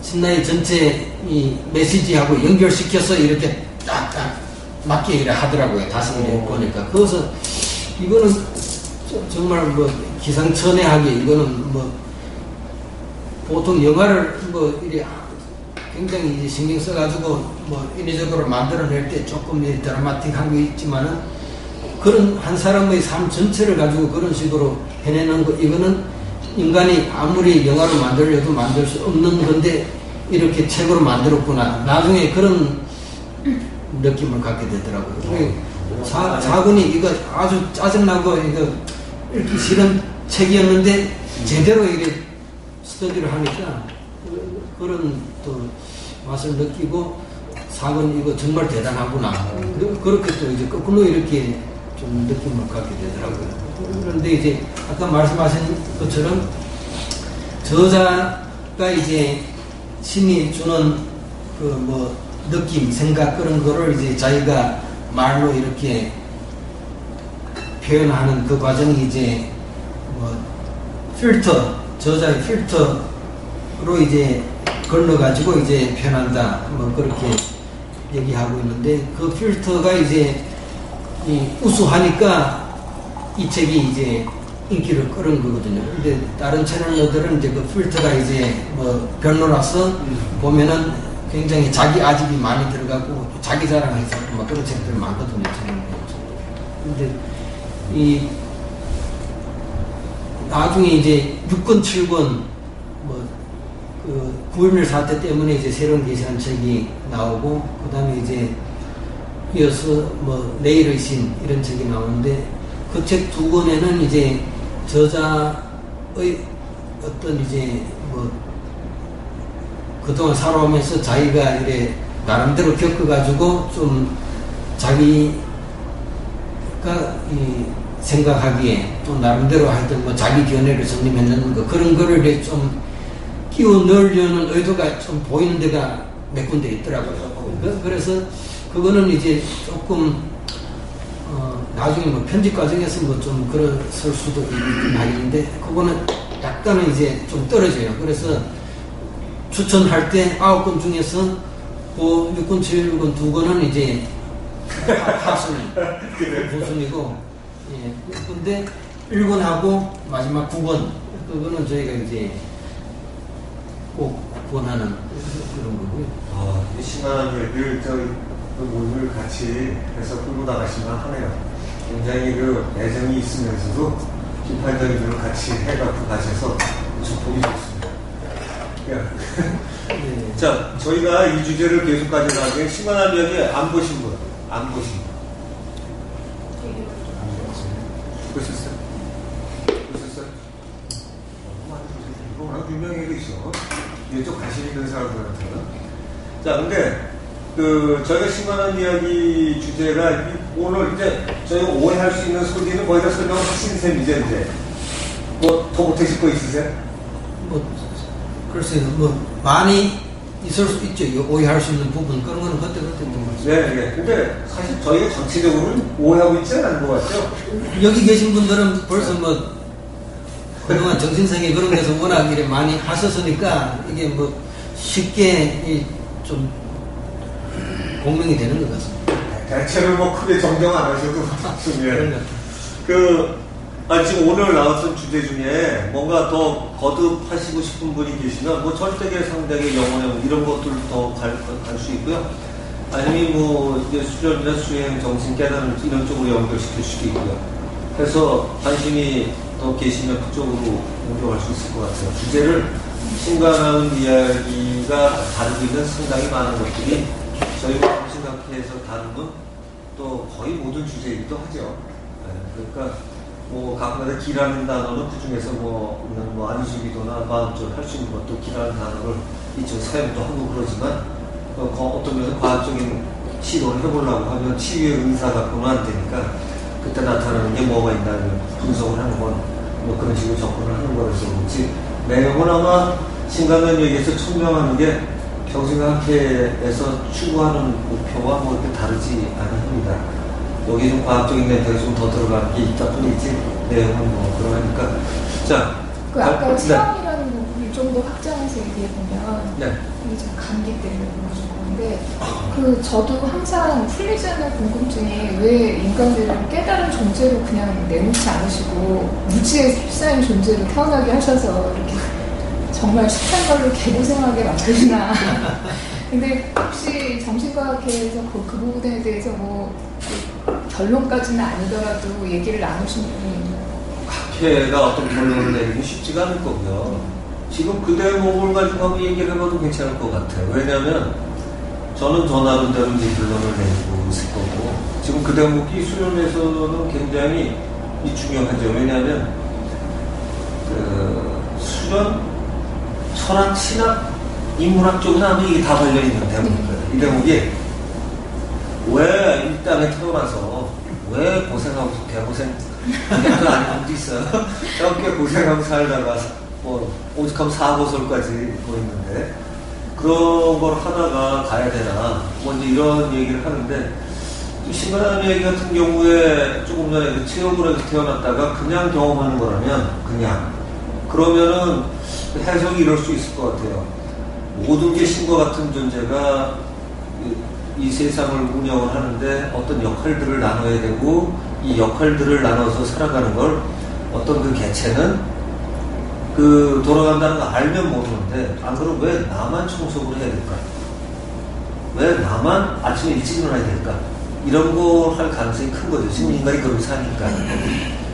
신라의 전체 이 메시지하고 연결시켜서 이렇게 딱딱 맞게 이래 하더라고요. 다시 이래 보니까. 그래서 이거는 정말 뭐 기상천외하게 이거는 뭐 보통 영화를 뭐 이래 굉장히 이제 신경 써가지고 뭐 인위적으로 만들어낼 때 조금 드라마틱한 게 있지만은 그런 한 사람의 삶 전체를 가지고 그런 식으로 해내는 거 이거는 인간이 아무리 영화로 만들려도 만들 수 없는 건데 이렇게 책으로 만들었구나. 나중에 그런 느낌을 갖게 되더라고요. 4권이 이거 아주 짜증나고 이거 읽기 싫은 책이었는데 제대로 이게 스터디를 하니까 그런 또 맛을 느끼고 4권 이거 정말 대단하구나. 그렇게 또 이제 거꾸로 이렇게 좀 느낌을 갖게 되더라고요. 그런데 이제 아까 말씀하신 것처럼 저자가 이제 신이 주는 그 뭐 느낌, 생각 그런 거를 이제 자기가 말로 이렇게 표현하는 그 과정이 이제 뭐 필터, 저자의 필터로 이제 걸러가지고 이제 표현한다. 뭐 그렇게 얘기하고 있는데 그 필터가 이제 이 우수하니까 이 책이 이제 인기를 끌은 거거든요. 근데 다른 채널들은 이제 그 필터가 이제 뭐 별로라서 보면은 굉장히 자기 아집이 많이 들어가고 자기 자랑해서 막 그런 책들 많거든요. 근데 이 나중에 이제 6권, 7권 뭐 그 9.11 사태 때문에 이제 새로운 계시한 책이 나오고 그다음에 이제 이어서 뭐 내일의 신 이런 책이 나오는데 그 책 2권에는 이제 저자의 어떤 이제 뭐 그동안 살아오면서 자기가 이래 나름대로 겪어가지고 좀 자기가 이 생각하기에 또 나름대로 하여튼 뭐 자기 견해를 정립해내는 거 그런 거를 이렇게 좀 끼워 넣으려는 의도가 좀 보이는 데가 몇 군데 있더라고요. 그래서 그거는 이제 조금 나중에 뭐 편집 과정에서 뭐 좀 그랬을 수도 있긴 하겠는데 그거는 약간은 이제 좀 떨어져요. 그래서 추천할 때 9권 중에서 그 6권, 7권 2권은 이제 하순 보순이고 예. 근데 1권하고 마지막 9권 그거는 저희가 이제 꼭 권하는 그런 거고요. 이 시간한 얘기를 모임을 같이 해서 끌고 나가시면 하네요. 굉장히 그 애정이 있으면서도 비판적인 걸 같이 해갖고 가셔서 좀 보기 좋습니다. 네. 자, 저희가 이 주제를 계속 가져가기에 시간한 이야기 안 보신 분, 안 보신 분. 보셨어요? 보셨어요? 이거 워낙 유명해져. 이쪽 관심 있는 사람들한테는. 자, 근데 저희가 신관한 이야기 주제가 오늘 이제 저희가 오해할 수 있는 소리는 거의 다 설명하신 셈이죠, 이제. 뭐 더 못하실 거 있으세요? 뭐 글쎄요, 뭐 많이 있을 수 있죠. 오해할 수 있는 부분 그런 거는 그때 뭐. 네, 네. 근데 사실 저희가 전체적으로는 오해하고 있지는 않은 것 같죠. 여기 계신 분들은 벌써 뭐 그동안 정신세계 그런 데서 워낙 이렇게 많이 하셨으니까 이게 뭐 쉽게 좀 공명이 되는 것 같습니다. 대체로 뭐 크게 정정 안 하셔도 중요해요. 지금 오늘 나왔던 주제 중에 뭔가 더 거듭하시고 싶은 분이 계시면 뭐 절대계 상대계 영혼의 뭐 이런 것들 더 갈 수 있고요. 아니면 뭐 이제 수련이나 수행, 정신 깨달음 이런 쪽으로 연결시킬 수도 있고요. 그래서 관심이 더 계시면 그쪽으로 옮겨갈 수 있을 것 같아요. 주제를 신관하는 이야기가 다루고 있는 상당히 많은 것들이 저희가 생각해서 다루는 또 거의 모든 주제이기도 하죠. 그러니까 뭐 가끔가다 기라는 단어는 그 중에서 뭐 안수기도나 마음적으로 할 수 있는 것도 기라는 단어를 이쪽 사용도 하고 그러지만 어떤 면에서 과학적인 시도를 해보려고 하면 치유의 은사 갖고는 안 되니까 그때 나타나는 게 뭐가 있나 분석을 하는 건 뭐 그런 식으로 접근을 하는 거라서 그렇지 내용은 아마 신강면 얘기에서 천명하는 게 경생학회에서 추구하는 목표와 뭐 이렇게 다르지 않습니다. 여기 좀 과학적인 멘트가 좀 더 들어가는 게 있다 뿐이지 내용은 뭐 그러니까 자 아까 체험이라는 부분을 좀 더 확장해서 얘기해 보면 네. 이게 좀 감기 때문에 그런데 저도 항상 풀리지 않는 궁금증이 왜 인간들을 깨달은 존재로 그냥 내놓지 않으시고 무지의 휩싸인 존재로 태어나게 하셔서 이렇게 정말 식한 걸로 개고생하게 만드시나. 근데 혹시 정신과학회에서 그 부분에 대해서 뭐 결론까지는 아니더라도 얘기를 나누신 분이 있나요? 학회가 어떤 결론을 내리기 쉽지가 않을 거고요. 지금 그 대목을 가지고 한번 얘기를 해봐도 괜찮을 것 같아요. 왜냐하면 저는 저 나름대로 이제 결론을 내리고 있을 거고 지금 그 대목이 수련에서는 굉장히 중요하죠. 왜냐하면 수련, 철학, 신학, 인문학 쪽은 아마 이게 다 걸려있는 대목이에요. 이 대목이 왜 이 땅에 태어나서 왜 고생하고 개고생 그게 아닌 분도 있어요. 짧게 고생하고 살다가 뭐 오직하면 사고설까지 보이는데 그런 걸 하다가 가야 되나 뭐 이제 이런 얘기를 하는데 신관한 얘기 같은 경우에 조금 전에 체험으로 해서 태어났다가 그냥 경험하는 거라면 그러면은 해석이 이럴 수 있을 것 같아요. 모든 게 신과 같은 존재가 이 세상을 운영을 하는데 어떤 역할들을 나눠야 되고 이 역할들을 나눠서 살아가는 걸 어떤 그 개체는 돌아간다는 거 알면 모르는데 안 그러면 왜 나만 청소를 해야 될까? 왜 나만 아침에 일찍 일어나야 될까? 이런 거 할 가능성이 큰 거죠. 지금 인간이 그렇게 사니까.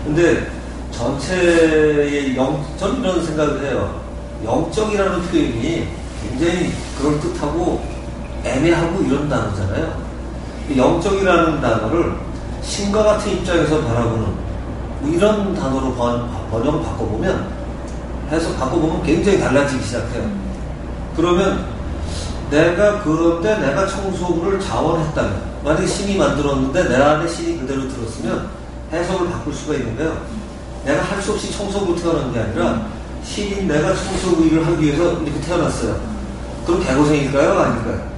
근데 전체의 전 이런 생각을 해요. 영적이라는 표현이 굉장히 그럴듯하고 애매하고 이런 단어잖아요. 영적이라는 단어를 신과 같은 입장에서 바라보는 뭐 이런 단어로 번역을 바꿔보면 해서 바꿔보면 굉장히 달라지기 시작해요. 그러면 그런데 내가 청소부를 자원했다면 만약에 신이 만들었는데 내 안에 신이 그대로 들었으면 해석을 바꿀 수가 있는데요. 내가 할 수 없이 청소부로 태어난 게 아니라 신인 내가 청소부 일을 하기 위해서 이렇게 태어났어요. 그럼 개고생일까요? 아닐까요?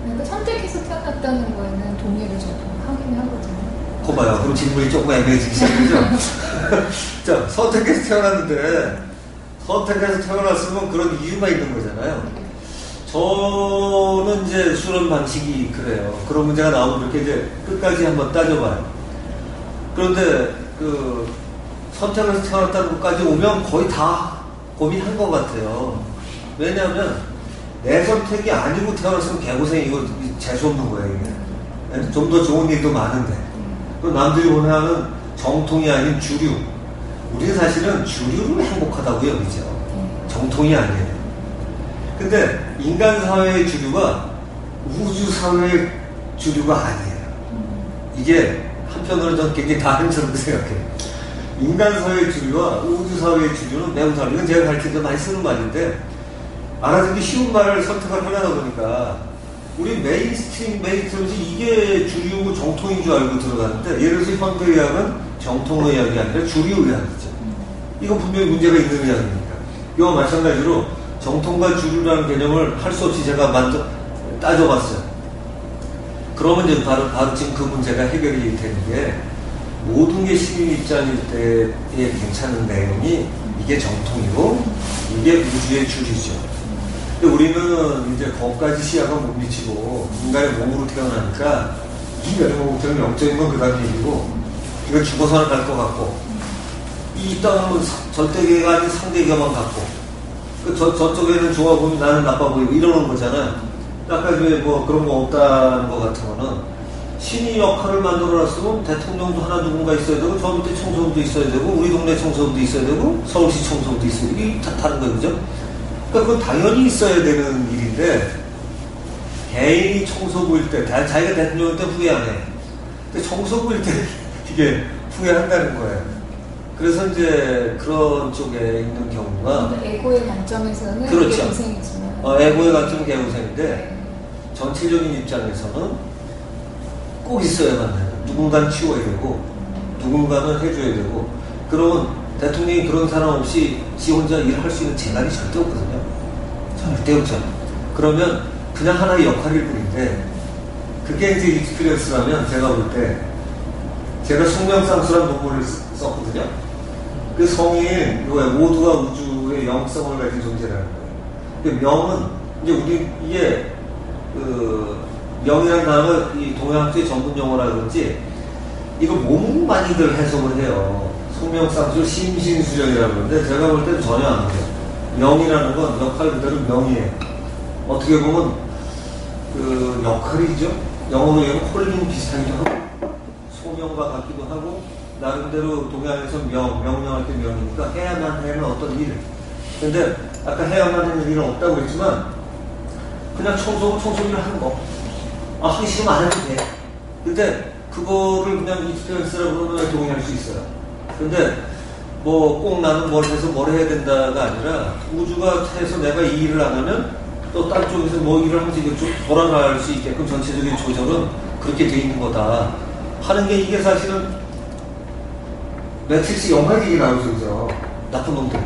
그러니까 선택해서 태어났다는 거에는 동의를 저도 하긴 하거든요. 거봐요. 그럼 질문이 조금 애매해지기 시작하죠? 자, 선택해서 태어났는데, 선택해서 태어났으면 그런 이유가 있는 거잖아요. 저는 이제 수련 방식이 그래요. 그런 문제가 나오면 이렇게 이제 끝까지 한번 따져봐요. 그런데 그 선택해서 태어났다는 것까지 오면 거의 다 고민한 것 같아요. 왜냐하면 내 선택이 아니고 태어났으면 개고생이고 재수없는 거예요, 이게. 좀 더 좋은 일도 많은데. 또 남들이 원하는 정통이 아닌 주류. 우리는 사실은 주류를 행복하다고 여기죠. 정통이 아니에요. 근데 인간 사회의 주류가 우주 사회의 주류가 아니에요. 이게 한편으로는 저는 굉장히 다행스럽게 생각해요. 인간 사회의 주류와 우주 사회의 주류는 매우 다르고, 이건 제가 가르칠 때 많이 쓰는 말인데, 알아듣기 쉬운 말을 선택을 하려다 보니까 우리 메인스트림에서 이게 주류고 정통인 줄 알고 들어가는데, 예를 들어서 현대의학은 정통의학이 아니라 주류의학이죠. 이건 분명히 문제가 있는 의학이니까. 이와 마찬가지로 정통과 주류라는 개념을 할 수 없이 제가 따져봤어요. 그러면 이제 바로 지금 그 문제가 해결이 되는 게, 모든 게 시민 입장일 때의 괜찮은 내용이 이게 정통이고 이게 우주의 주류죠. 근데 우리는 이제 거기까지 시야가 못 미치고 인간의 몸으로 태어나니까 인간의 몸으로 태어나면 영적인 건 그 다음 얘기고, 이거 죽어서는 갈 것 같고, 이 땅은 절대계가 아닌 상대계만 갖고, 저쪽에는 좋아 보이고 나는 나빠 보이고 이러는 거잖아요. 아까 뭐 그런 거 없다는 거 같으면은, 신이 역할을 만들어놨으면 대통령도 하나 누군가 있어야 되고, 저 밑에 청소부도 있어야 되고, 우리 동네 청소부도 있어야 되고, 서울시 청소부도 있어야 되고, 이게 다 다른 거죠. 그러니까 그건 당연히 있어야 되는 일인데, 개인이 청소부일 때, 자기가 대통령일 때 후회 안 해. 근데 청소부일 때 이게 후회한다는 거예요. 그래서 이제 그런 쪽에 있는 경우가, 에고의 관점에서는 그렇죠. 이게 고생이지만, 에고의 관점은 개고생인데, 네. 전체적인 입장에서는 꼭 있어야만 해요. 누군가는 치워야 되고, 누군가는 해줘야 되고, 그러면 대통령이 그런 사람 없이 지 혼자 일할 수 있는 재간이 절대 없거든요. 절대 없죠. 그러면 그냥 하나의 역할일 뿐인데, 그게 이제 익스피리언스라면, 제가 볼 때, 제가 성명상수라는 논문을 썼거든요. 그 성이 모두가 우주의 영성을 가진 존재라는 거예요. 근데 명은, 이제 이게, 명이라는 단어가 이 동양학의 전문 용어라 그런지, 이거 너무 많이들 해석을 해요. 성명상수 심신수령이라고 그러는데, 제가 볼 때는 전혀 안 돼요. 명이라는 건 역할 그대로 명이에요. 어떻게 보면 그 역할이죠. 영어로 얘기하면 콜링 비슷하기도 하고, 소명과 같기도 하고, 나름대로 동양에서 명령할 때 명이니까 해야만 하는 어떤 일. 근데 아까 해야만 하는 일은 없다고 했지만, 그냥 청소기를 하는 거. 하기 싫으면 안 해도 돼. 근데 그거를 그냥 익스피리언스라고 그러면 동의할 수 있어요. 근데 뭐 꼭 나는 뭘 해서 뭘 해야 된다가 아니라, 우주가 해서 내가 이 일을 안 하면 또 딴 쪽에서 뭐 일을 하면서 이게 좀 돌아갈 수 있게끔 전체적인 조절은 그렇게 돼 있는 거다 하는 게, 이게 사실은 매트릭스 영화 얘기 나오죠. 나쁜 놈들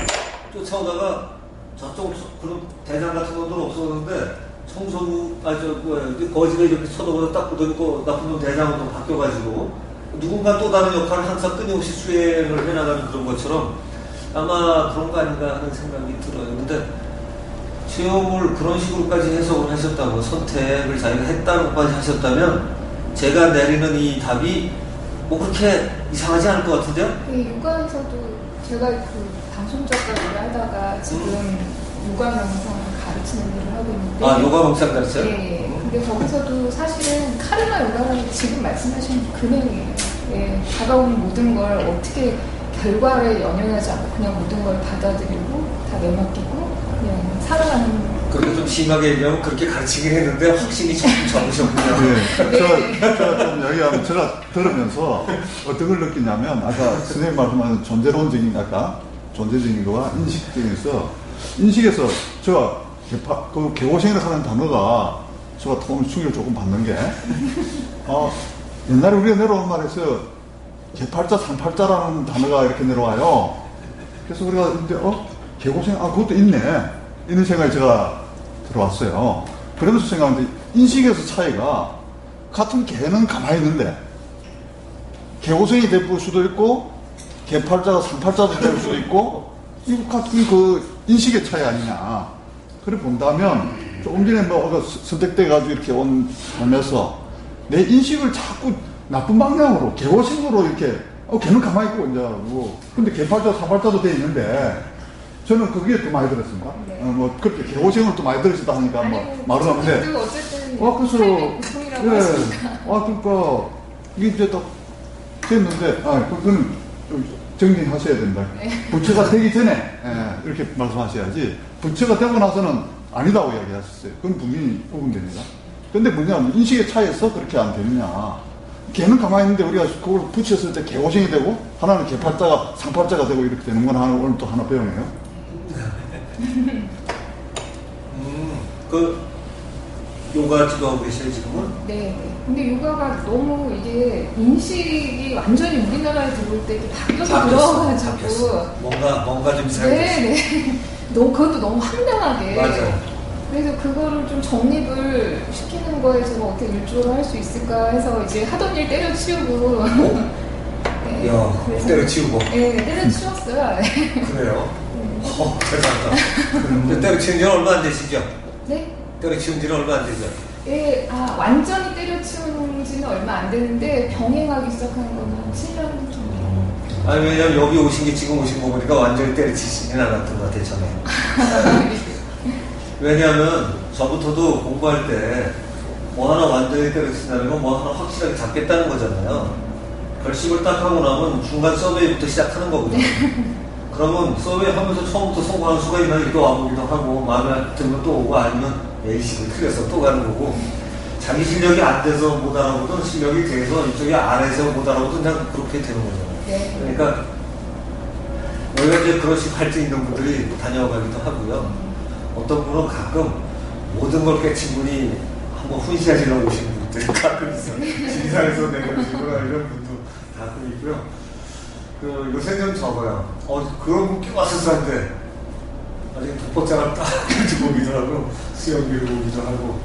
쫓아오다가 저쪽 그런 대장 같은 놈들은 없었는데, 청소부, 거지가 이렇게 쳐다보다 딱 보더니 나쁜 놈 대장으로 바뀌어가지고, 누군가 또 다른 역할을 항상 끊임없이 수행을 해나가는 그런 것처럼 아마 그런 거 아닌가 하는 생각이 들어요. 근데 채용을 그런 식으로까지 해석을 하셨다면, 선택을 자기가 했다는 것까지 하셨다면, 제가 내리는 이 답이 뭐 그렇게 이상하지 않을 것 같은데요? 육아에서도 제가 그 방송 작가 일을 하다가 지금 육아 명상을 가르치는 일을 하고 있는데, 요가 명상 가르쳐요? 네. 근데 거기서도 사실은 카르마 요가라는 게 지금 말씀하신 그 내용이에요. 예, 다가오는 모든 걸 어떻게 결과를 연연하지 않고 그냥 모든 걸 받아들이고 다 내맡기고 그냥 살아가는. 그렇게 좀 심하게 얘기하면 그렇게 가르치긴 했는데 확신이 조금 적으셨군요. 네. 제가 좀 여기하면 제가 들으면서 어떤 걸 느끼냐면, 아까 선생님 말씀하신 존재론적인, 아까 존재적인 거와 인식에서 제가 그 개고생이라고 하는 단어가 제가 처음 충격을 조금 받는 게, 옛날에 우리가 내려온 말에서 개팔자, 상팔자라는 단어가 이렇게 내려와요. 그래서 우리가 근데 개고생, 그것도 있네. 이런 생각이 제가 들어왔어요. 그러면서 생각하는데 인식에서 차이가 같은 개는 가만히 있는데 개고생이 될 수도 있고 개팔자가 상팔자도 될 수도 있고 이거 같은 그 인식의 차이 아니냐. 그래 본다면 조금 전에 선택돼가지고 이렇게 오면서 내 인식을 자꾸 나쁜 방향으로 개고생으로 이렇게 걔는 가만히 있고 이제 근데 개팔자 상팔자도 돼 있는데 저는 그게 더 많이 들었습니다. 네. 그렇게 개고생을 또 많이 들으시다 하니까 말을 하는데 어쨌든 그래서 고통이라고 하시니까 그러니까 이게 이제 딱 됐는데 그거는 좀 정리하셔야 된다. 네. 부처가 되기 전에 이렇게 말씀하셔야지 부처가 되고 나서는 아니다고 이야기하셨어요. 그건 분명히 구분됩니다. 근데 문제는 인식의 차이에서 그렇게 안 되느냐. 개는 가만히 있는데 우리가 그걸 붙였을 때 개고생이 되고 하나는 개팔자가 상팔자가 되고 이렇게 되는 건 오늘 또 하나 배우네요. 그 요가 지도하고 계세요 지금은? 네. 근데 요가가 너무 이게 인식이 완전히 우리나라에 들어올 때 바뀌어서 들어와가지고 뭔가 좀 이상해졌어. 네. 그것도 너무 황당하게. 맞아요. 그래서 그거를 좀 정립을 시키는 거에 좀 어떻게 일조를 할 수 있을까 해서 이제 하던 일 때려치우고. 네. 야, 그래서 때려치우고. 네, 때려치웠어요. 그래요? 대단하다. 근데 때려치운 지는 얼마 안 되시죠? 네? 때려치운 지는 얼마 안 되죠? 예, 완전히 때려치운 지는 얼마 안 되는데 병행하기 시작한 건 한 7년 정도. 아니 왜냐면 여기 오신 게 지금 오신 거 보니까 완전히 때려치지는 않았던 것 같아요 전에. 왜냐하면 저부터도 공부할 때 뭐 하나 완전히 때려친다는 건 뭐 하나 확실하게 잡겠다는 거잖아요. 결심을 딱 하고 나면 중간 서베이부터 시작하는 거거든요. 그러면 서베이 하면서 처음부터 성공하는 수가 있나 이렇게 와보기도 하고 마음에 들면 또 오고 아니면 예의식을 틀려서 또 가는 거고 자기 실력이 안 돼서 못 알아보든 실력이 돼서 이쪽이 안에서 못 알아보든 그냥 그렇게 되는 거잖아요. 네. 그러니까 우리가 이제 그런 식으로 할수 있는 분들이 다녀가기도 하고요. 어떤 분은 가끔 모든 걸 깨친 분이 한번 훈시하시려고 오시는 분들이 가끔 있어요. 진상에서 내려오시거나 이런 분도 가끔 있고요. 요새는 적어요. 그런 분 꽤 왔었는데 나중에 독보장을 딱 들고 오기도 하고 수영 들고 오기도 하고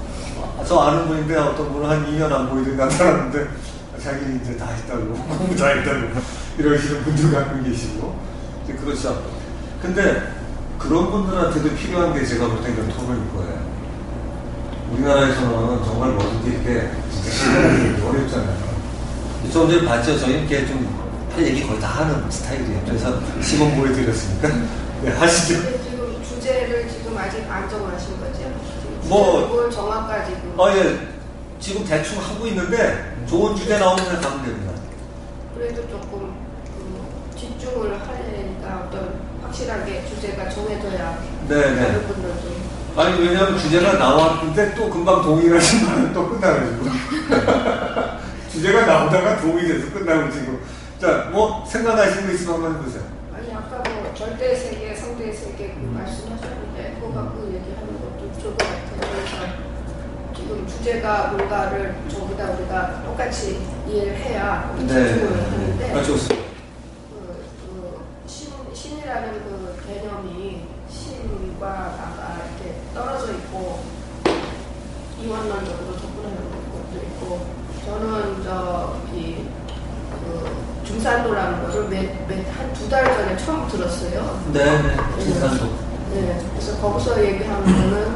저 아는 분인데 어떤 분은 한 2년 안 보이던 나타났는데 자기는 이제 다 했다고 공부 다 했다고 이러시는 분들 가끔 계시고 이제 그렇죠. 근데 그런 분들한테도 필요한 게 제가 볼 때 이런 토론일 거예요. 우리나라에서는 정말 뭐든지 이렇게 진짜 실력이 어렵잖아요. 좀 전에 봤죠. 저희 이렇게 좀 할 얘기 거의 다 하는 스타일이에요. 그래서 시범 보여드렸으니까 네, 하시죠. 지금 주제를 지금 아직 안 정하신 거죠? 뭘 정할까 지금? 예. 지금 대충 하고 있는데 좋은 주제 나오면 가면 됩니다. 그래도 조금 집중을 하려니까 어떤 확실하게 주제가 정해져야 네네. 다른 분들도 아니 왜냐하면 주제가 나왔는데 또 금방 동의를 하시면 또 끝나가지고 주제가 나오다가 동의돼서 끝나고 지금 자 뭐 생각나시는 거 있으면 한번 해보세요. 아니 아까 뭐 절대 세계, 상대 세계 그 말씀하셨는데 그거 갖고 얘기하는 것도 좋을 것 같아요. 그래서 지금 주제가 뭔가를 전부 다 우리가 똑같이 이해를 해야 집중을 하는데 좋습니다. 신이라는 그 개념이 신과 나가 이렇게 떨어져 있고 이원론적으로 접근하는 것도 있고 저는 저기 중산도라는 것을 한 2달 전에 처음 들었어요. 네네. 중산도. 네. 그래서 거기서 얘기하는 거는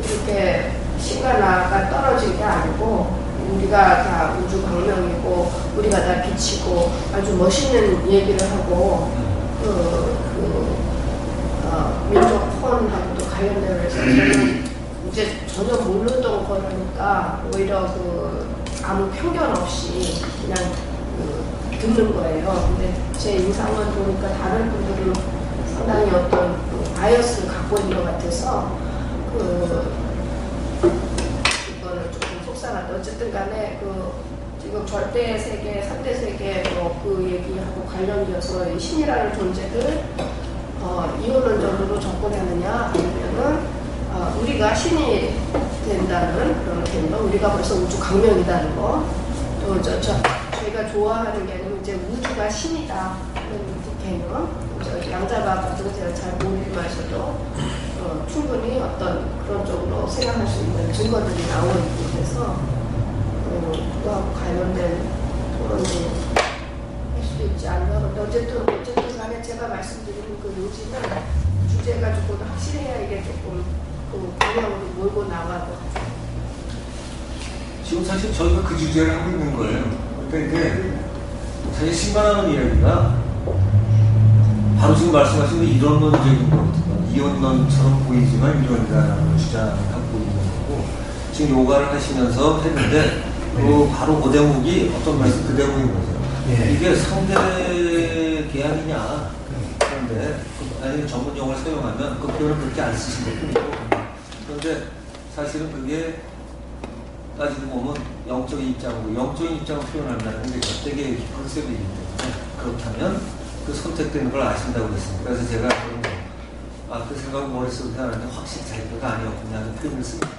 이렇게 신과 나가 떨어진 게 아니고 우리가 다 우주 광명이고 우리가 다 빛이고 아주 멋있는 얘기를 하고 민족 혼하고도 관련되어서 저는 이제 전혀 모르던 거니까 오히려 아무 편견 없이 그냥 듣는 거예요. 근데 제 인상을 보니까 다른 분들은 상당히 어떤 바이어스를 갖고 있는 것 같아서 이거는 조금 속상한데 어쨌든 간에 지금 절대 세계, 3대 세계 그 얘기하고 관련되어서 이 신이라는 존재를 이원론적으로 접근하느냐 아니면은 우리가 신이 된다는 그런 개념, 우리가 벌써 우주 강명이다는 거, 또 저희가 좋아하는 개념은 이제 우주가 신이다 그런 개념. 양자바 같은 거 제가 잘 모르지만서도 충분히 어떤 그런 쪽으로 생각할 수 있는 증거들이 나오고 있고 그래서 그거하고 관련된 토론을 할 수도 있지 않나. 근데 어쨌든 간에 제가 말씀드리는 그 요지는 주제가 조금 더 확실해야 이게 조금 그 방향으로 몰고 나가고. 지금 사실 저희가 그 주제를 하고 있는 거예요. 그러니까 이제 사실 신간하는 이야기가 바로 지금 말씀하신 이론론적인 거거든요. 이론론처럼 보이지만 이론이라는 주장을 갖고 있는 거고 지금 요가를 하시면서 했는데 바로 그 대목이 어떤 말씀 그 대목인 거죠. 예. 이게 상대 계약이냐 그런데 아니 전문 용어를 사용하면 그 표현을 그렇게 안 쓰신 것뿐이고 그런데 사실은 그게 따지고 보면 영적인 입장으로 표현한다는 게 겉되게 컨셉이기 때문에 그렇다면 그 선택되는 걸 아신다고 그랬습니다. 그래서 제가 그 생각을 머릿속에 하는데 확실히 자기가 아니었군요 하는 표현을 씁니다.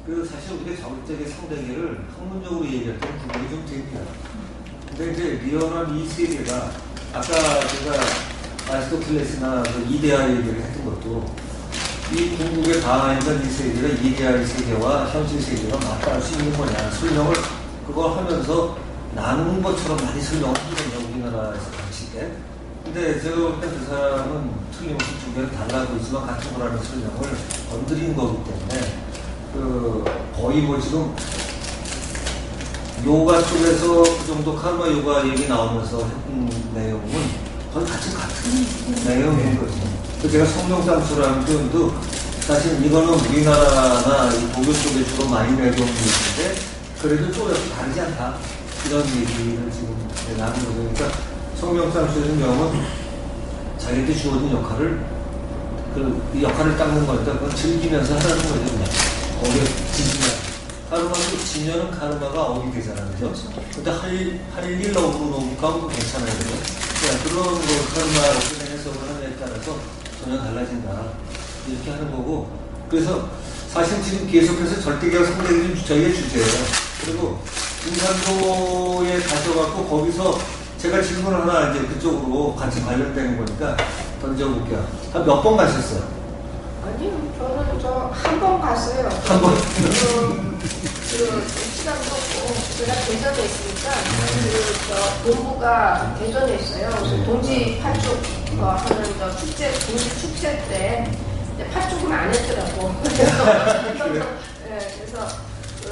그래서 사실 우리가 자율적인 상대계를 학문적으로 얘기할 때는 구분이 좀 됩니다. 근데 이제 리얼한 이 세계가 아까 제가 아리스토텔레스나 그 이데아 얘기를 했던 것도 이 궁극에 닿아있는 이 세계가 이데아의 세계와 현실 세계가 맞닿을 수 있는 거냐 설명을 그걸 하면서 나누는 것처럼 많이 설명을 하거든요 우리나라에서 방식에. 근데 제가 볼 때 그 사람은 틀림없이 두 개를 달라고 있지만 같은 거라는 설명을 건드린 거기 때문에 거의 뭐 지금 요가 쪽에서 그 정도 카르마 요가 얘기 나오면서 했던 내용은 거의 같은 내용인 거죠. 제가 성령상수라는 표현도 사실 이거는 우리나라나 이 도교 쪽에 주로 많이 내려오는 얘기인데 그래도 좀 다르지 않다 이런 얘기를 지금 나누는 거죠. 그러니까 성령상수의 경우는 자기한테 주어진 역할을 이 역할을 닦는 거니까 그건 즐기면서 하라는 거죠. 그냥 거기에 지지면 카르마도 지면은 카르마가 어기 되잖아요. 그죠? 근데 할 일 너무 놓으니까 괜찮아요. 그죠? 그런 거 카르마 어떻게 해석을 하냐에 따라서 전혀 달라진다. 이렇게 하는 거고. 그래서 사실 지금 계속해서 절대계약 상대들이 저희의 주제예요. 그리고 인산도에 가셔갖고 거기서 제가 질문을 하나 이제 그쪽으로 같이 관련되는 거니까 던져볼게요. 한 몇 번 가셨어요? 아니요, 저는 한 번 갔어요. 한 번? 시간도 없고, 제가 대전에 있으니까, 본부가 대전에 있어요. 그래서 동지 팥죽 하는 동지 축제 때, 팥죽은 안 했더라고. 그래서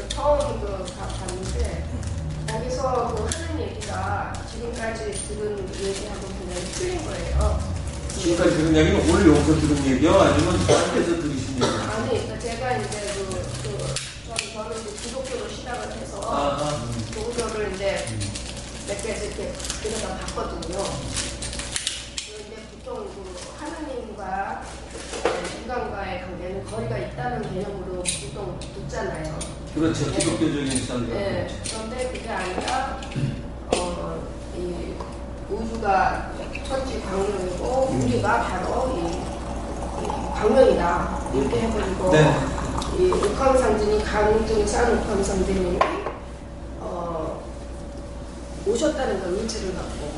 처음 갔는데, 거기서 하는 얘기가 지금까지 들은 얘기하고 그냥 틀린 거예요. 지금까지 들은 얘기는 오늘 여기서 들은 얘기요? 아니면 저한테서 들으신 얘기요? 아니, 그러니까 제가 이제 저는 이제 기독교로 시작을 해서 종교를 이제 몇 개 이렇게 들여다 봤거든요. 그런데 보통 하느님과 인간과의 관계는 거리가 있다는 개념으로 보통 듣잖아요. 그렇죠. 기독교적인 시각이요. 네. 그런데 그게 아니라 이 우주가 천지 광명이고 우리가 바로 이 광명이다 이렇게 해버리고 네. 이 옥황상제니 강등산 옥황상제님이 오셨다는 걸 의지를 갖고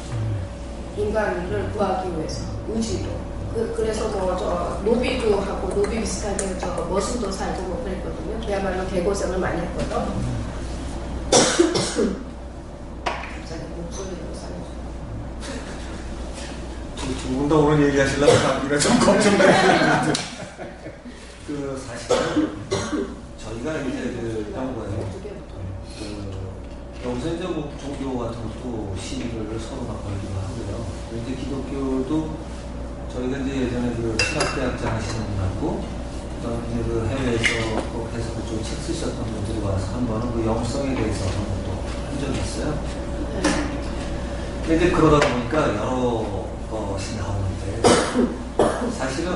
인간을 구하기 위해서 의지로 그래서 노비도 하고 노비 비슷하게 머슴도 살고 뭐 그랬거든요. 그야말로 개고생을 많이 했거든. 갑자기 목소리로 두 분 다 오늘 얘기하시려고 우리가 좀 걱정되는데 사실은 저희가 이제 이런 거예요. 여기서 이제 뭐 종교 같은 것도 시비를 서로 막 걸기도 하고요. 이제 기독교도 저희가 이제 예전에 신학대학장 하시는 분하고 이제 해외에서 꼭 해서 그쪽 책 쓰셨던 분들이 와서 한 번은 영성에 대해서 한 번도 한 적이 있어요. 근데 이제 그러다 보니까 여러 것이 나오는데 사실은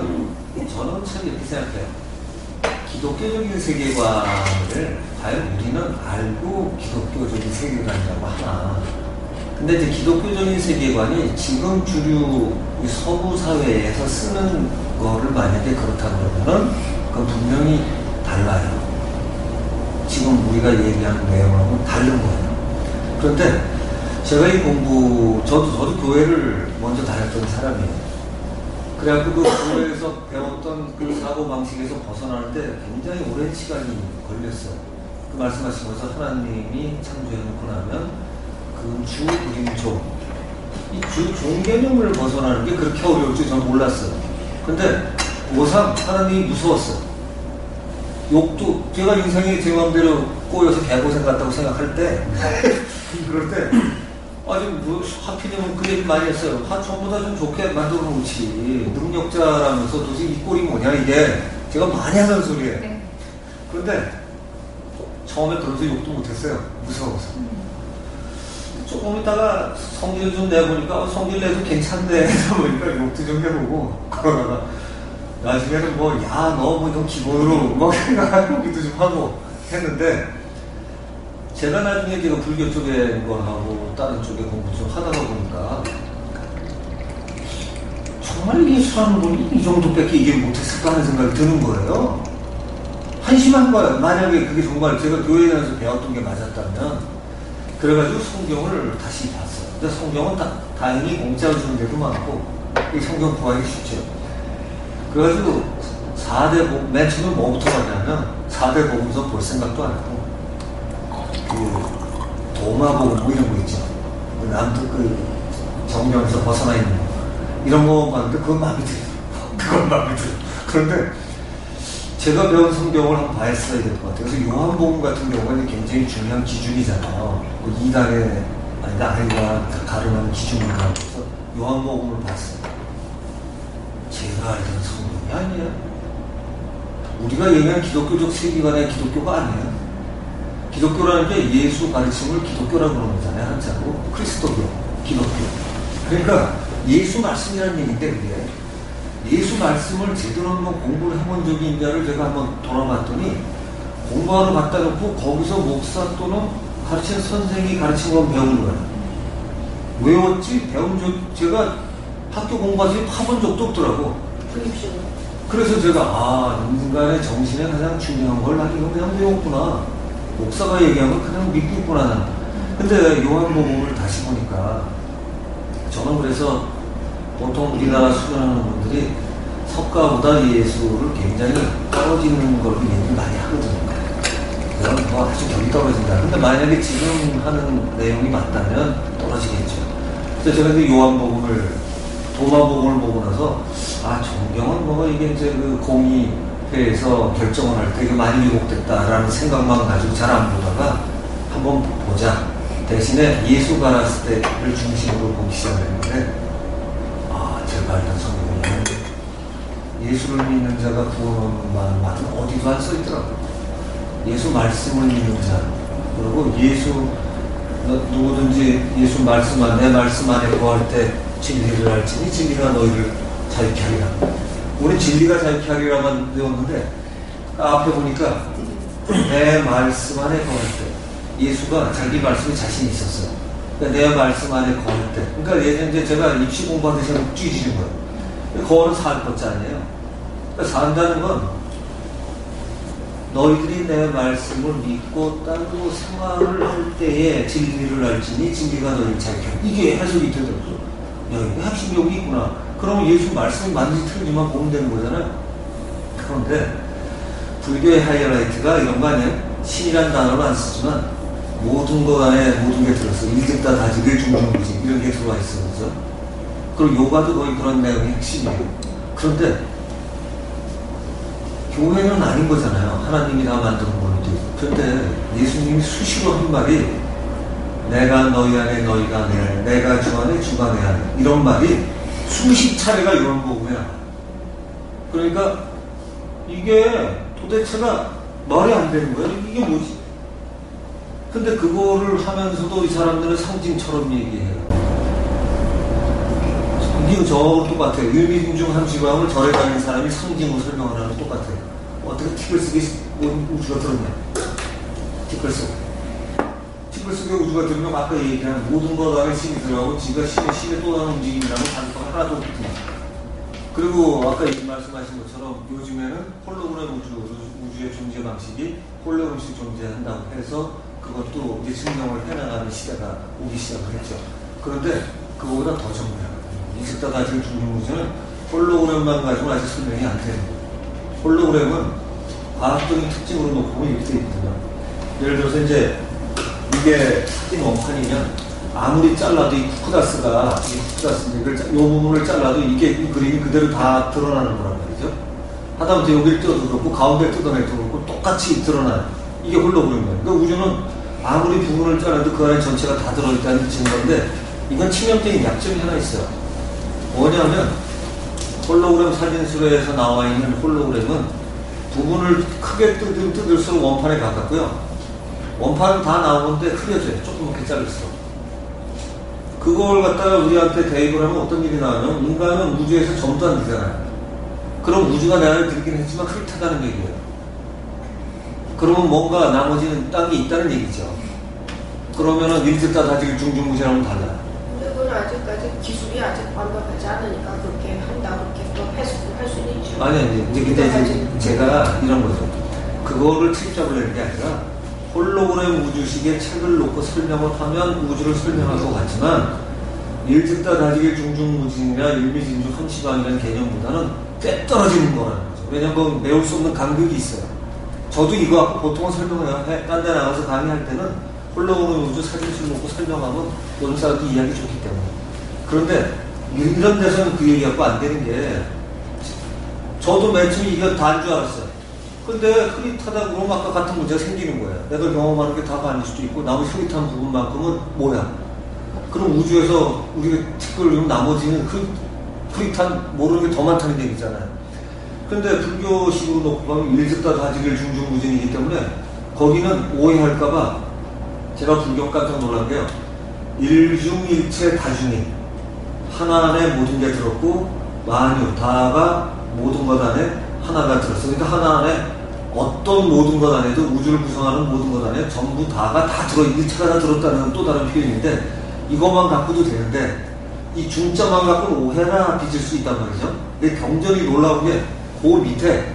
저는 참 이렇게 생각해요. 기독교적인 세계관을 과연 우리는 알고 기독교적인 세계관이라고 하나. 근데 이제 기독교적인 세계관이 지금 주류 서구 사회에서 쓰는 거를 만약에 그렇다 그러면은 그건 분명히 달라요. 지금 우리가 얘기하는 내용하고는 다른 거예요. 그런데 제가 이 저도 교회를 먼저 다녔던 사람이에요. 그래갖고 그 교회에서 배웠던 그 사고방식에서 벗어날 때 굉장히 오랜 시간이 걸렸어요. 그 말씀하신 것처럼 하나님이 창조해놓고 나면 그 주, 그림, 종. 이 주, 종 개념을 벗어나는 게 그렇게 어려울 줄 저는 몰랐어요. 근데 고3 하나님이 무서웠어요. 욕도, 제가 인생이 제 마음대로 꼬여서 개고생 같다고 생각할 때, 그럴 때, 하필이면 그 얘기 많이 했어요. 전부 다 좀 좋게 만들어 놓지. 능력자라면서 도대체 이 꼴이 뭐냐, 이게. 제가 많이 하는 소리예요. 네. 그런데 처음에 그러면서 욕도 못했어요. 무서워서. 조금 있다가 성질 좀 내보니까 성질 내도 괜찮네. 그러다 보니까 욕도 좀 해보고 그러다가 나중에는 뭐 야 너 뭐 좀 기본으로 뭐 생각하기도 좀 하고 했는데 제가 나중에 제가 불교 쪽에 거 하고 다른 쪽에 공부 좀 하다가 보니까 정말 예수라는 분이 이 정도밖에 이해 못했을까 하는 생각이 드는 거예요. 한심한 거예요. 만약에 그게 정말 제가 교회에 다녀서 배웠던 게 맞았다면 그래가지고 성경을 다시 봤어요. 근데 성경은 다행히 공짜로 주는 데도 많고 이 성경 구하기 쉽죠. 그래가지고 4대 복음, 맨 처음에 뭐부터 봤냐면 4대 복음서 볼 생각도 안 하고 그 도마복음 뭐 이런 거 있죠. 남북 그 정경에서 벗어나 있는 거 이런 거 봤는데 그건 마음에 들어요. 그건 마음에 들어요. 그런데 제가 배운 성경을 한번 봤어야 될 것 같아요. 그래서 요한복음 같은 경우는 굉장히 중요한 기준이잖아요. 그 이단의 아이가 가르는 기준인가 해서 요한복음을 봤어요. 제가 알던 성경이 아니에요. 우리가 얘기하는 기독교적 세계관의 기독교가 아니에요. 기독교라는 게 예수 가르침을 기독교라고 그러는 거잖아요. 한자로 그리스도교, 기독교. 그러니까 예수 말씀이라는 얘기인데 그게 예수 말씀을 제대로 한번 공부를 해본 적이 있냐를 제가 한번 돌아봤더니 공부하러 갔다 놓고 거기서 목사 또는 가르치는 선생이 가르친 건 배운 거예요. 외웠지 배운 적 제가 학교 공부하서 파본 적도 없더라고. 그래서 제가 인간의 정신에 가장 중요한 걸 나 이거 그냥 외웠구나. 목사가 얘기하면 그냥 믿고 있구나. 근데 요한복음을 다시 보니까 저는 그래서 보통 우리나라 수련하는 분들이 석가보다 예수를 굉장히 떨어지는 걸로 얘기를 많이 하거든요. 그건 뭐 아주 결이 떨어진다. 근데 만약에 지금 하는 내용이 맞다면 떨어지겠죠. 그래서 제가 이제 요한복음을, 도마복음을 보고 나서, 정경은 뭐 이게 이제 그 공의회에서 결정을 할 때 이게 많이 왜곡됐다라는 생각만 가지고 잘 안 보다가 한번 보자. 대신에 예수 가라스 때를 중심으로 보기 시작했는데, 제가 알던 성경에는 예수를 믿는 자가 구원하는 말은 어디도 안 써있더라고요. 예수 말씀을 믿는 자. 그리고 누구든지 예수 말씀 내 말씀 안에 거할 때 진리를 알지니 진리가 너희를 자유케 하리라. 우리 진리가 자유케 하리라만 배웠는데 앞에 보니까 내 말씀 안에 거할 때 예수가 자기 말씀에 자신이 있었어요. 그러니까 내 말씀 안에 거할 때. 그러니까 예전에 제가 입시 공부하듯이 쥐지는 거예요. 거는 살 것자 아니에요. 그러니까 산다는 건 너희들이 내 말씀을 믿고 따르고 생활을 할 때에 진리를 알지니 진리가 너희를 자유케 하리라. 이게 해석이 되더라고요. 이게 핵심이 여기 있구나. 그러면 예수 말씀이 맞는지 틀리지만 보면 되는 거잖아요. 그런데 불교의 하이라이트가 이런 거 아니에요? 신이란 단어를 안 쓰지만 모든 것 안에 모든 게 들었어. 일득다 다지길 중중부지 이런 게 들어와 있어. 그죠? 그리고 요가도 거의 그런 내용이 핵심이에요. 그런데 교회는 아닌 거잖아요. 하나님이 다 만드는 걸로 돼 있어. 그런데 예수님이 수시로 한 말이 내가 너희 안에 너희가 내 안에 내가 주 안에 주가 내 안에 이런 말이 수십 차례가 이런 거고요. 그러니까 이게 도대체가 말이 안 되는 거예요. 이게 뭐지? 근데 그거를 하면서도 이 사람들은 상징처럼 얘기해요. 이게 저하고 똑같아요. 유미중중 함시광을 절에 가는 사람이 상징으로 설명을 하는 거 똑같아요. 어떻게 팁을 쓰게 우주가 들었냐? 팁을 쓰고. 팁을 쓰게 우주가 들으면 아까 얘기한 모든 것 안에 신이 들어가고 지가 신의 또 다른 움직임이라고 단서가 하나도 없거든요. 그리고 아까 말씀하신 것처럼 요즘에는 홀로그램 우주의 존재 방식이 홀로그램식 존재한다고 해서 그것도 이제 증명을 해나가는 시대가 오기 시작을 했죠. 그런데 그거보다 더 정밀하거든요. 일직다 다질 중중무진은 홀로그램만 가지고 아직 설명이 안 되는 거예요. 홀로그램은 과학적인 특징으로 놓고 보면 이렇게 돼 있거든요. 예를 들어서 이제 이게 사진 원판이면 아무리 잘라도 이 쿠쿠다스가 이 부분을 잘라도 이게 이 그림이 그대로 다 드러나는 거란 말이죠. 하다못해 여기를 뜯어도 그렇고 가운데를 뜯어내도 그렇고 똑같이 드러나는 이게 홀로그램이에요. 그러니까 우주는 아무리 부분을 잘라도 그 안에 전체가 다 들어있다는 증거인데 이건 치명적인 약점이 하나 있어요. 뭐냐면 홀로그램 사진술에서 나와 있는 홀로그램은 부분을 크게 뜯을수록 원판에 가깝고요. 원판은 다 나오는데 흐려져요. 조그맣게 자를수록. 그걸 갖다가 우리한테 대입을 하면 어떤 일이 나오냐면 인간은 우주에서 전부 안 되잖아요. 그럼 우주가 내 안에 들긴 했지만 흐릿하다는 얘기예요. 그러면 뭔가 나머지는 딴 게 있다는 얘기죠. 그러면은 일찍다 다질 중중무진하면 달라요. 근데 그건 아직까지 기술이 아직 완벽하지 않으니까 그렇게 한다 그렇게 또 해석을 할 수는 있죠. 아니 이제 근데 제가 이런 거죠. 그거를 트집잡으려는 게 아니라 홀로그램 우주식의 책을 놓고 설명을 하면 우주를 설명할 것 같지만 일직다 다지길 중중무진이나 일미진주 한시방이라는 개념보다는 꽤 떨어지는 거라는 거죠. 왜냐하면 메울 수 없는 간극이 있어요. 저도 이거 갖고 보통은 설명을 해. 딴 데 나가서 강의할 때는 홀로그램 우주 사진술 놓고 설명하면 요즘 사람들이 이해하기 좋기 때문에. 그런데 이런 데서는 그 얘기 갖고 안 되는 게 저도 맨 처음에 이게 다인 줄 알았어요. 근데 흐릿하다 그러면 아까 같은 문제가 생기는 거예요. 내가 경험하는 게 다가 아닐 수도 있고 나머지 흐릿한 부분만큼은 뭐야? 그럼 우주에서 우리가 특별히 그러면 나머지는 흐릿한 모르는 게 더 많다는 얘기잖아요. 근데 불교식으로 놓고 가면 일직다 다지길 중중무진이기 때문에 거기는 오해할까봐 제가 불교 깜짝 놀란 게요. 일중일체 다중이 하나 안에 모든 게 들었고 만유 다가 모든 것 안에 하나가 들었어. 그러니까 하나 안에 어떤 모든 것 안에도 우주를 구성하는 모든 것 안에 전부 다가 다 일체가 다 들었다는 또 다른 표현인데 이것만 갖고도 되는데 이 중자만 갖고는 오해나 빚을 수 있단 말이죠. 근데 경전이 놀라운 게 그 밑에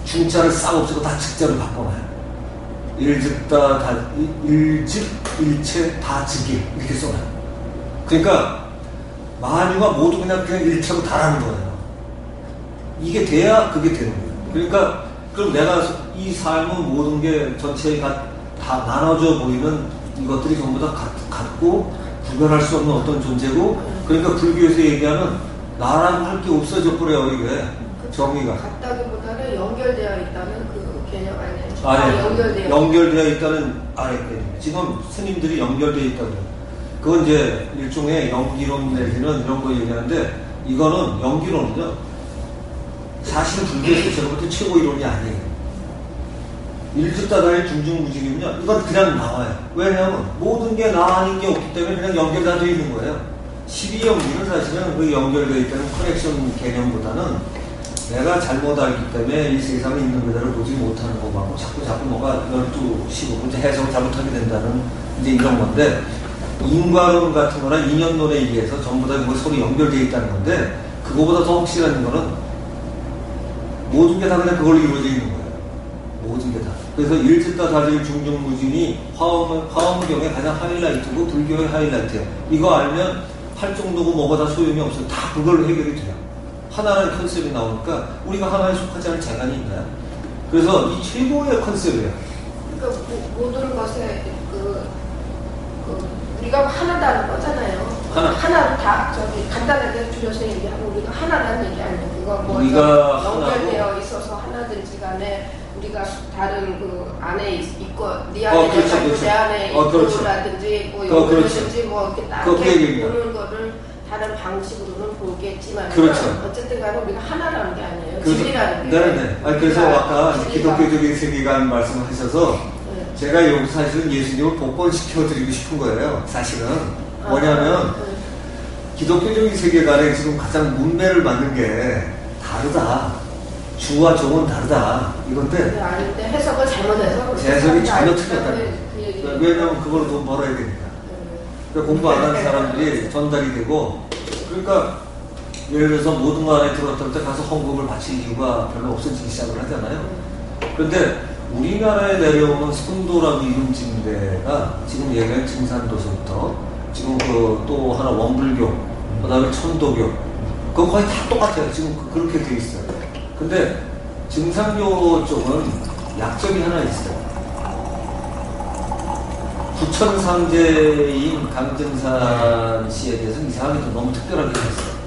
중자를 싹 없애고 다 직자로 바꿔놔요. 일직 일체 다 즉일 이렇게 써놔요. 그러니까 만유가 모두 그냥 일체로 다라는 거예요. 이게 돼야 그게 되는 거예요. 그러니까 그럼 내가 이 삶은 모든 게 전체가 다 나눠져 보이는 이것들이 전부 다 같고 구별할 수 없는 어떤 존재고 그러니까 불교에서 얘기하는 나라고 할 게 없어져 버려요. 이게 정의가 같다기보다는 연결되어 있다는 그 개념 아니에요? 아니, 연결되어 있다는 아랫개념. 지금 스님들이 연결되어 있다고 해요. 그건 이제 일종의 연기론 내지는 이런 거 얘기하는데 이거는 연기론이죠. 사실은 불교에서 제가 볼 때 최고 이론이 아니에요. 일직다다의 중중무진이면요. 이건 그냥 나와요. 왜냐하면 모든 게 나 아닌 게 없기 때문에 그냥 연결 다 되어 있는 거예요. 12연기는 사실은 그 연결되어 있다는 커넥션 개념보다는 내가 잘못 알기 때문에 이 세상에 있는 그대로 보지 못하는 거고 자꾸 뭐가 12시고 이제 해석을 잘못하게 된다는 이제 이런 건데 인과론 같은 거나 인연론에 의해서 전부 다 서로 연결되어 있다는 건데 그거보다 더 확실한 거는 모든 게 다 그냥 그걸로 이루어져 있는 거예요. 모든 게 다. 그래서 일직다 다질 중중무진이 화엄경의 가장 하이라이트고 불교의 하이라이트예요. 이거 알면 할 정도고 뭐가 다 소용이 없어요. 다 그걸로 해결이 돼요. 하나라는 컨셉이 나오니까 우리가 하나에 속하지 않은 재간이 있나요? 그래서 이 최고의 컨셉이에요. 그러니까 모든 것에 우리가 하나다는 거잖아요. 하나로 다 간단하게 줄여서 얘기하면 우리가 하나라는 얘기 아니에요. 그거 뭐 연결되어 있어서 하나든지 간에 우리가 다른 그 안에 있고 네 안에 내 안에 있고라든지 뭐 연결든지 뭐 이렇게 딱 보는 거를 다른 방식으로는 보겠지만 그렇죠. 어쨌든 간에 우리가 하나라는 게 아니에요. 그렇죠. 진리라는 게. 네네. 아니, 그래서 아까 기독교적인 세계관 말씀을 하셔서 네. 제가 여기 사실은 예수님을 복권시켜드리고 싶은 거예요. 사실은. 뭐냐면 기독교적인 세계관에 지금 가장 문매를 받는 게 다르다. 주와 종은 다르다. 이건데. 아닌데 해석을 잘못해서. 해석이 전혀 틀렸다는 거예요. 왜냐면 그걸 돈 벌어야 되니까. 그러니까 공부 안 하는 사람들이 전달이 되고 그러니까 예를 들어서 모든 거 안에 들어왔을 때 가서 헌금을 바칠 이유가 별로 없어지기 시작을 하잖아요. 그런데 우리나라에 내려오는 선도라고 이름 짓는 데가 지금 얘기한 증산도서부터 지금 그 또 하나 원불교, 그 다음에 천도교, 그건 거의 다 똑같아요. 지금 그렇게 돼 있어요. 근데 증산교 쪽은 약점이 하나 있어요. 부천상제인 강정산 씨에 대해서는 이상하게 좀 너무 특별하게 했어요.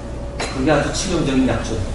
그게 아주 치명적인 약점이에요.